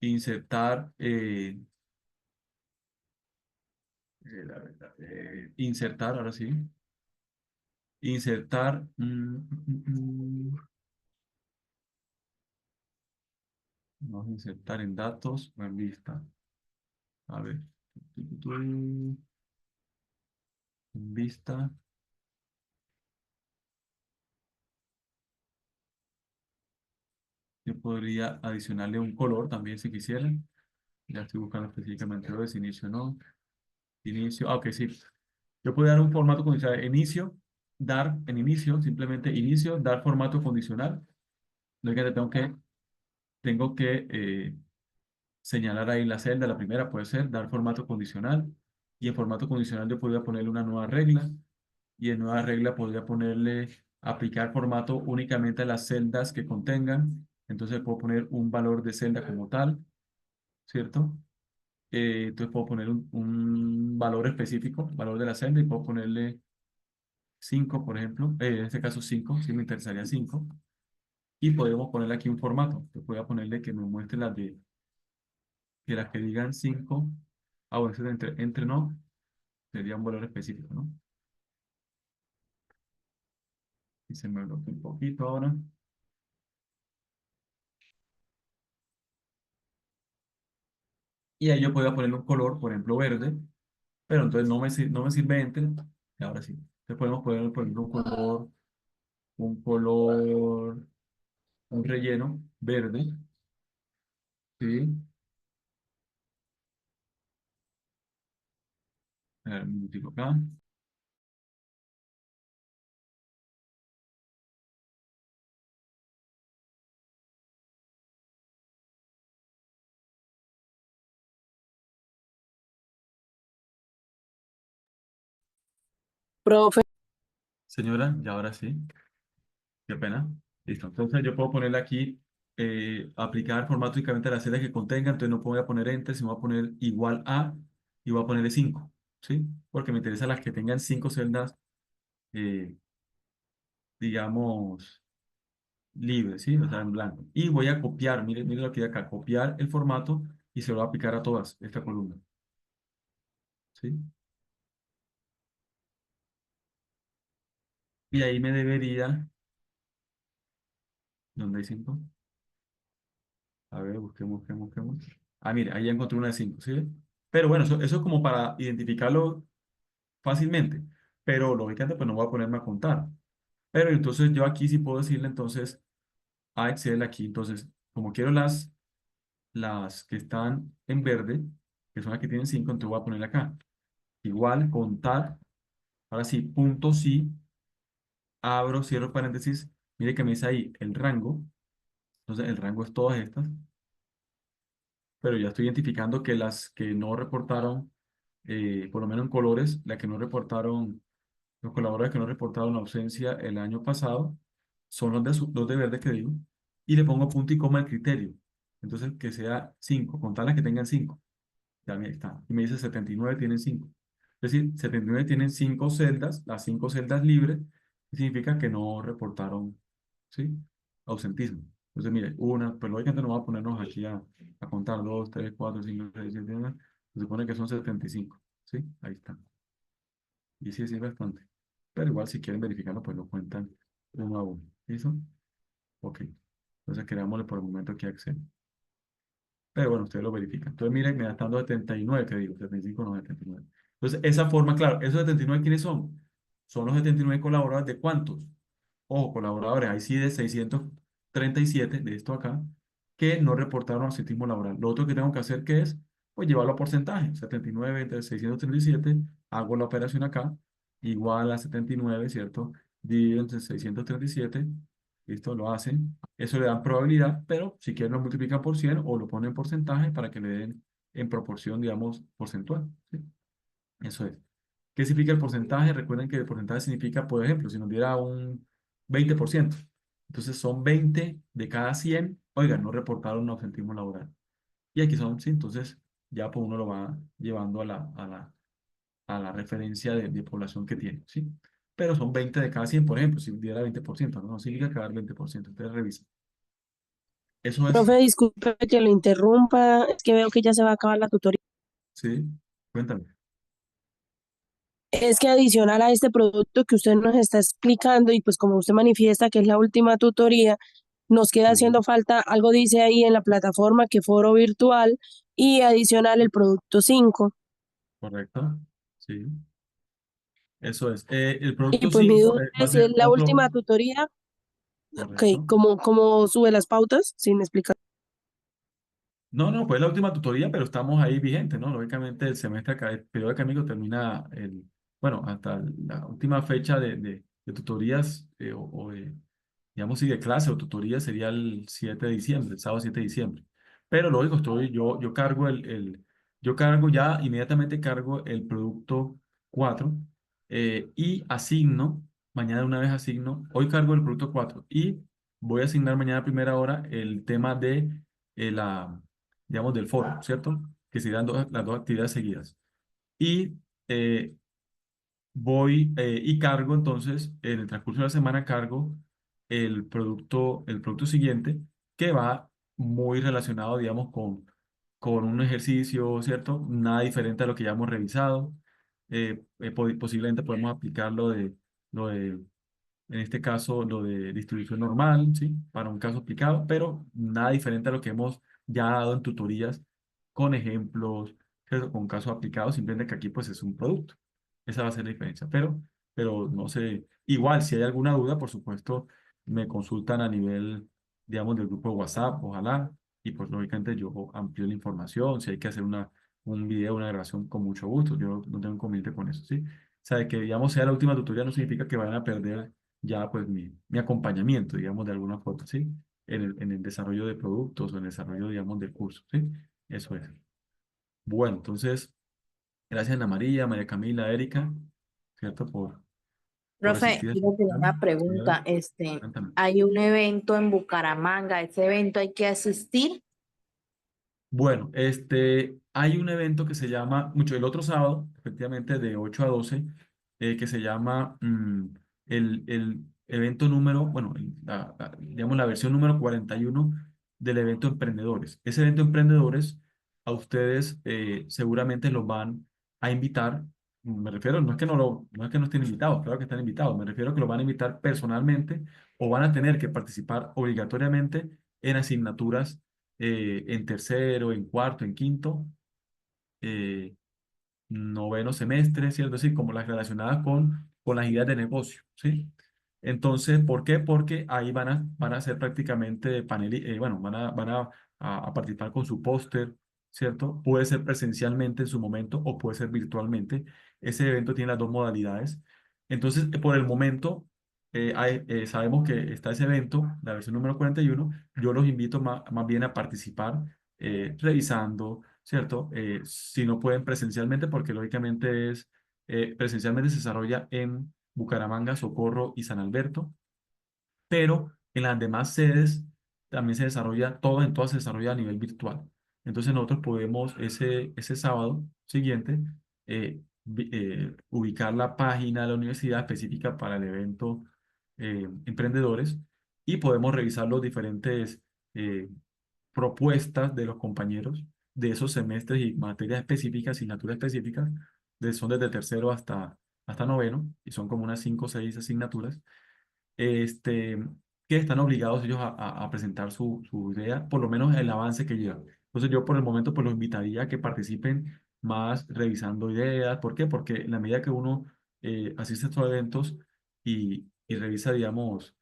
insertar, insertar, ahora sí, insertar, vamos a insertar en datos o en vista, a ver, en vista. Yo podría adicionarle un color también si quisieran. Ya estoy buscando específicamente lo de inicio, ¿no? Inicio, ok, sí. Yo puedo dar un formato condicional. Inicio, dar en inicio, simplemente inicio, dar formato condicional. Luego tengo que señalar ahí la celda. La primera puede ser dar formato condicional. Y en formato condicional yo podría ponerle una nueva regla. Y en nueva regla podría ponerle aplicar formato únicamente a las celdas que contengan. Entonces puedo poner un valor de celda como tal, ¿cierto? Entonces puedo poner un valor específico, valor de la celda, y puedo ponerle 5 por ejemplo. En este caso 5 sí me interesaría 5. Y podemos ponerle aquí un formato. Yo voy a ponerle que me muestre las que digan 5. Ah, bueno, ese de entre no, sería un valor específico, ¿no? Y se me bloquea un poquito ahora. Y ahí yo podría ponerle un color, por ejemplo, verde, pero entonces no me sirve entre. Y ahora sí. Entonces podemos poner, por ejemplo, un color, un relleno verde, ¿sí? A ver, un minutico acá. Profe, Señora, y ahora sí, qué pena. Listo. Entonces yo puedo ponerle aquí, aplicar formato únicamente a las celdas que contenga, entonces no voy a poner enter, sino voy a poner igual a, y voy a ponerle 5, ¿sí? Porque me interesan las que tengan 5 celdas, eh, digamos, libres, ¿sí? O sea, en blanco. Y voy a copiar, mire lo que hay acá, copiar el formato y se lo voy a aplicar a todas, esta columna, ¿sí? Y ahí me debería, ¿dónde hay 5? A ver, busquemos. Ah, mire, ahí ya encontré una de 5, ¿sí? Pero bueno, eso es como para identificarlo fácilmente. Pero lógicamente, pues no voy a ponerme a contar. Pero entonces yo aquí sí puedo decirle entonces a Excel aquí, entonces, como quiero las que están en verde, que son las que tienen 5, entonces voy a ponerle acá. Igual, contar, ahora sí, punto sí, abro, cierro paréntesis, mire que me dice ahí el rango, entonces el rango es todas estas, pero ya estoy identificando que las que no reportaron, por lo menos en colores, las que no reportaron, los colaboradores que no reportaron la ausencia el año pasado, son los de verde que digo, y le pongo punto y coma el criterio. Entonces, que sea 5, contar las que tengan 5. Ya ahí está. Y me dice 79 tienen 5. Es decir, 79 tienen 5 celdas, las 5 celdas libres, y significa que no reportaron, ¿sí? Ausentismo. Entonces, mire, pues lógicamente no vamos a ponernos aquí a contar 2, 3, 4, 5, 6, 7, 8. Se supone que son 75, ¿sí? Ahí está. Y sí, sí, es bastante. Pero igual, si quieren verificarlo, pues lo cuentan uno a uno. ¿Listo? Ok. Entonces, creámosle por el momento aquí a Excel. Pero bueno, ustedes lo verifican. Entonces, miren, me da estando 79, que digo, 75 no 79. Entonces, esa forma, claro, ¿esos 79 quiénes son? Son los 79 colaboradores de cuántos. Ojo, colaboradores, ahí sí de 637 de esto acá, que no reportaron ausentismo laboral. Lo otro que tengo que hacer, ¿qué es? Pues llevarlo a porcentaje. 79 entre 637, hago la operación acá, igual a 79, ¿cierto? Dividido entre 637, listo, lo hacen. Eso le dan probabilidad, pero si quieren lo multiplican por 100 o lo ponen en porcentaje para que le den en proporción, digamos, porcentual, ¿sí? Eso es. ¿Qué significa el porcentaje? Recuerden que el porcentaje significa, por ejemplo, si nos diera un 20%, entonces son 20 de cada 100, oigan, no reportaron un ausentismo laboral. Y aquí son, sí, entonces ya pues uno lo va llevando a la referencia de población que tiene, ¿sí? Pero son 20 de cada 100, por ejemplo, si diera 20%, no significa que va a dar 20%, entonces revisa. Eso es, Profe, disculpe que lo interrumpa, es que veo que ya se va a acabar la tutoría. sí, cuéntame. Es que adicional a este producto que usted nos está explicando y pues como usted manifiesta que es la última tutoría, nos queda Sí, haciendo falta, algo dice ahí en la plataforma que foro virtual y adicional el producto 5. correcto, sí, eso es. El Y producto pues mi 5 duda va a es si es ser la otro, última tutoría, ok, correcto. ¿cómo sube las pautas? Sin explicar. No, no, pues la última tutoría, pero estamos ahí vigentes, ¿no? Lógicamente el semestre, el periodo académico termina bueno, hasta la última fecha de tutorías o de, digamos, si de clase o tutoría sería el 7 de diciembre, el sábado 7 de diciembre. Pero lógico, yo cargo yo cargo ya, inmediatamente cargo el producto 4 y asigno, mañana de una vez asigno, hoy cargo el producto 4 y voy a asignar mañana a primera hora el tema de la digamos, del foro, ¿cierto? Que serían las dos actividades seguidas. Y eh, voy y cargo entonces, en el transcurso de la semana, cargo el producto siguiente, que va muy relacionado, digamos, con un ejercicio, ¿cierto? Nada diferente a lo que ya hemos revisado. Posiblemente podemos aplicar lo de en este caso lo de distribución normal, ¿sí? Para un caso aplicado, pero nada diferente a lo que hemos ya dado en tutorías con ejemplos, ¿cierto? Con casos aplicados, simplemente que aquí pues es un producto. Esa va a ser la diferencia, pero no sé, igual si hay alguna duda, por supuesto, me consultan a nivel, digamos, del grupo de WhatsApp, ojalá, y pues lógicamente yo amplio la información, si hay que hacer un video, una grabación, con mucho gusto, yo no tengo inconveniente con eso, ¿sí? O sea, que digamos sea la última tutoría no significa que vayan a perder ya pues mi acompañamiento, digamos, de alguna forma, ¿sí? En el desarrollo de productos o en el desarrollo, digamos, del curso, ¿sí? Eso es. Bueno, entonces, gracias Ana María, María Camila, Erika, ¿cierto? Por Profe, resistir esta quiero tener examen. una Sí, a ver, pregunta. cuéntame. Hay un evento en Bucaramanga. ¿Ese evento hay que asistir? Bueno, hay un evento que se llama, mucho el otro sábado, efectivamente de 8 a 12, que se llama el evento número, bueno, digamos la versión número 41 del evento Emprendedores. Ese evento Emprendedores a ustedes seguramente los van a invitar, me refiero, no es que no estén invitados, claro que están invitados, me refiero a que los van a invitar personalmente o van a tener que participar obligatoriamente en asignaturas en tercero, en cuarto, en quinto, eh, noveno semestre, ¿cierto? Es decir, como las relacionadas con las ideas de negocio, ¿sí? Entonces, ¿por qué? Porque ahí van a hacer prácticamente bueno, van a participar con su póster, ¿cierto? Puede ser presencialmente en su momento o puede ser virtualmente. Ese evento tiene las dos modalidades. Entonces, por el momento, sabemos que está ese evento, la versión número 41. Yo los invito más bien a participar revisando, ¿cierto? Si no pueden presencialmente, porque lógicamente presencialmente se desarrolla en Bucaramanga, Socorro y San Alberto, pero en las demás sedes también se desarrolla, en todas se desarrolla a nivel virtual. Entonces nosotros podemos ese sábado siguiente ubicar la página de la universidad específica para el evento Emprendedores y podemos revisar los diferentes eh, propuestas de los compañeros de esos semestres y materias específicas, asignaturas específicas, son desde tercero hasta noveno, y son como unas 5 o 6 asignaturas, este, que están obligados ellos a presentar su idea, por lo menos el avance que llevan. Entonces yo por el momento pues los invitaría a que participen más revisando ideas. ¿Por qué? Porque en la medida que uno asiste a estos eventos y revisa, digamos,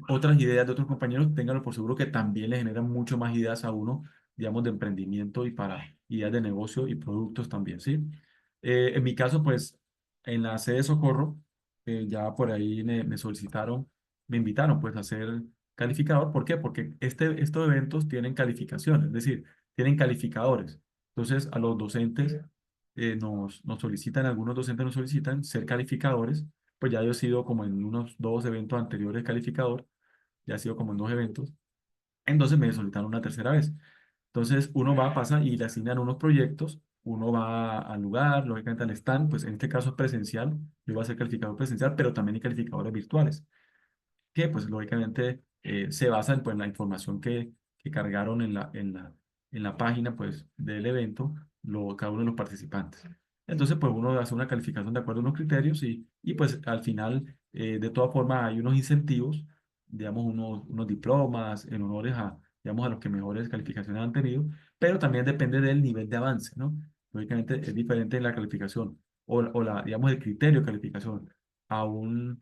otras ideas de otros compañeros, ténganlo por seguro que también le generan mucho más ideas a uno, digamos, de emprendimiento y para ideas de negocio y productos también, ¿sí? En mi caso, pues, en la sede de Socorro, ya por ahí me solicitaron, me invitaron, pues, a ser calificador. ¿Por qué? Porque estos eventos tienen calificaciones, es decir, tienen calificadores. Entonces, a los docentes nos solicitan, algunos docentes nos solicitan ser calificadores, pues ya yo he sido como en unos 2 eventos anteriores calificador, ya ha sido como en 2 eventos, entonces me solicitaron una tercera vez. Entonces uno va, pasa y le asignan unos proyectos, uno va al lugar, lógicamente al stand, pues en este caso es presencial, yo voy a ser calificador presencial, pero también hay calificadores virtuales que pues lógicamente se basan pues, en la información que cargaron en la página pues, del evento cada uno de los participantes. Entonces pues uno hace una calificación de acuerdo a unos criterios y pues al final de todas formas hay unos incentivos, digamos unos diplomas en honores a, digamos, a los que mejores calificaciones han tenido, pero también depende del nivel de avance, ¿no? Lógicamente es diferente en la calificación digamos, el criterio de calificación a un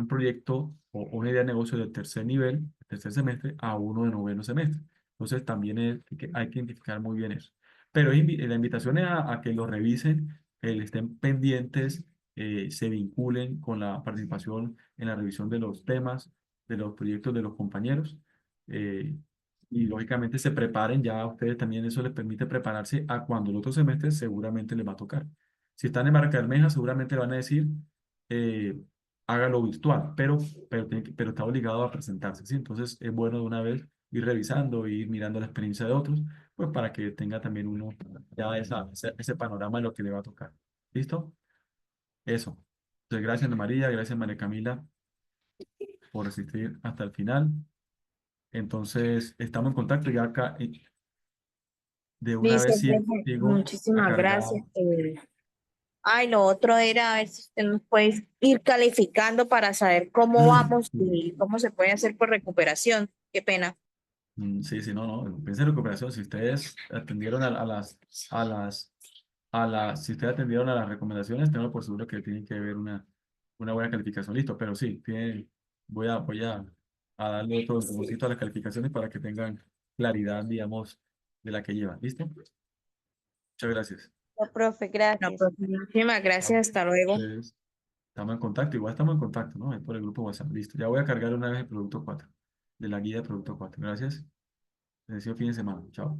proyecto o una idea de negocio de tercer nivel, tercer semestre, a uno de noveno semestre. Entonces también hay que identificar muy bien eso. Pero la invitación es a que lo revisen, que estén pendientes, se vinculen con la participación en la revisión de los temas, de los proyectos de los compañeros. eh, y lógicamente se preparen, ya a ustedes también eso les permite prepararse a cuando el otro semestre seguramente les va a tocar. Si están en Barranca Bermeja, seguramente le van a decir, eh, hágalo virtual, pero está obligado a presentarse, ¿sí? Entonces es bueno de una vez ir revisando, ir mirando la experiencia de otros, pues para que tenga también uno ya ese panorama de lo que le va a tocar. ¿Listo? Eso. Entonces, gracias Ana María, gracias María Camila por asistir hasta el final. Entonces, estamos en contacto ya acá de una Listo, vez sí profe, sigo a muchísimas cargar. gracias. Ay, lo otro era a ver si usted nos puede ir calificando para saber cómo vamos y cómo se puede hacer por recuperación. Qué pena. Sí, sí, no, no, piensa en recuperación. Si ustedes atendieron si ustedes atendieron a las recomendaciones, tengo por seguro que tienen que haber una buena calificación. Listo, pero sí, voy a darle otro empujoncito a las calificaciones para que tengan claridad, digamos, de la que llevan. ¿Listo? Muchas gracias. No, profe, No, gracias. profe, muchísimas gracias. Hasta luego. Entonces, estamos en contacto, igual estamos en contacto, ¿no? Ahí por el grupo WhatsApp. Listo, ya voy a cargar una vez el producto 4 de la guía de producto 4. Gracias. Les deseo fin de semana. Chao.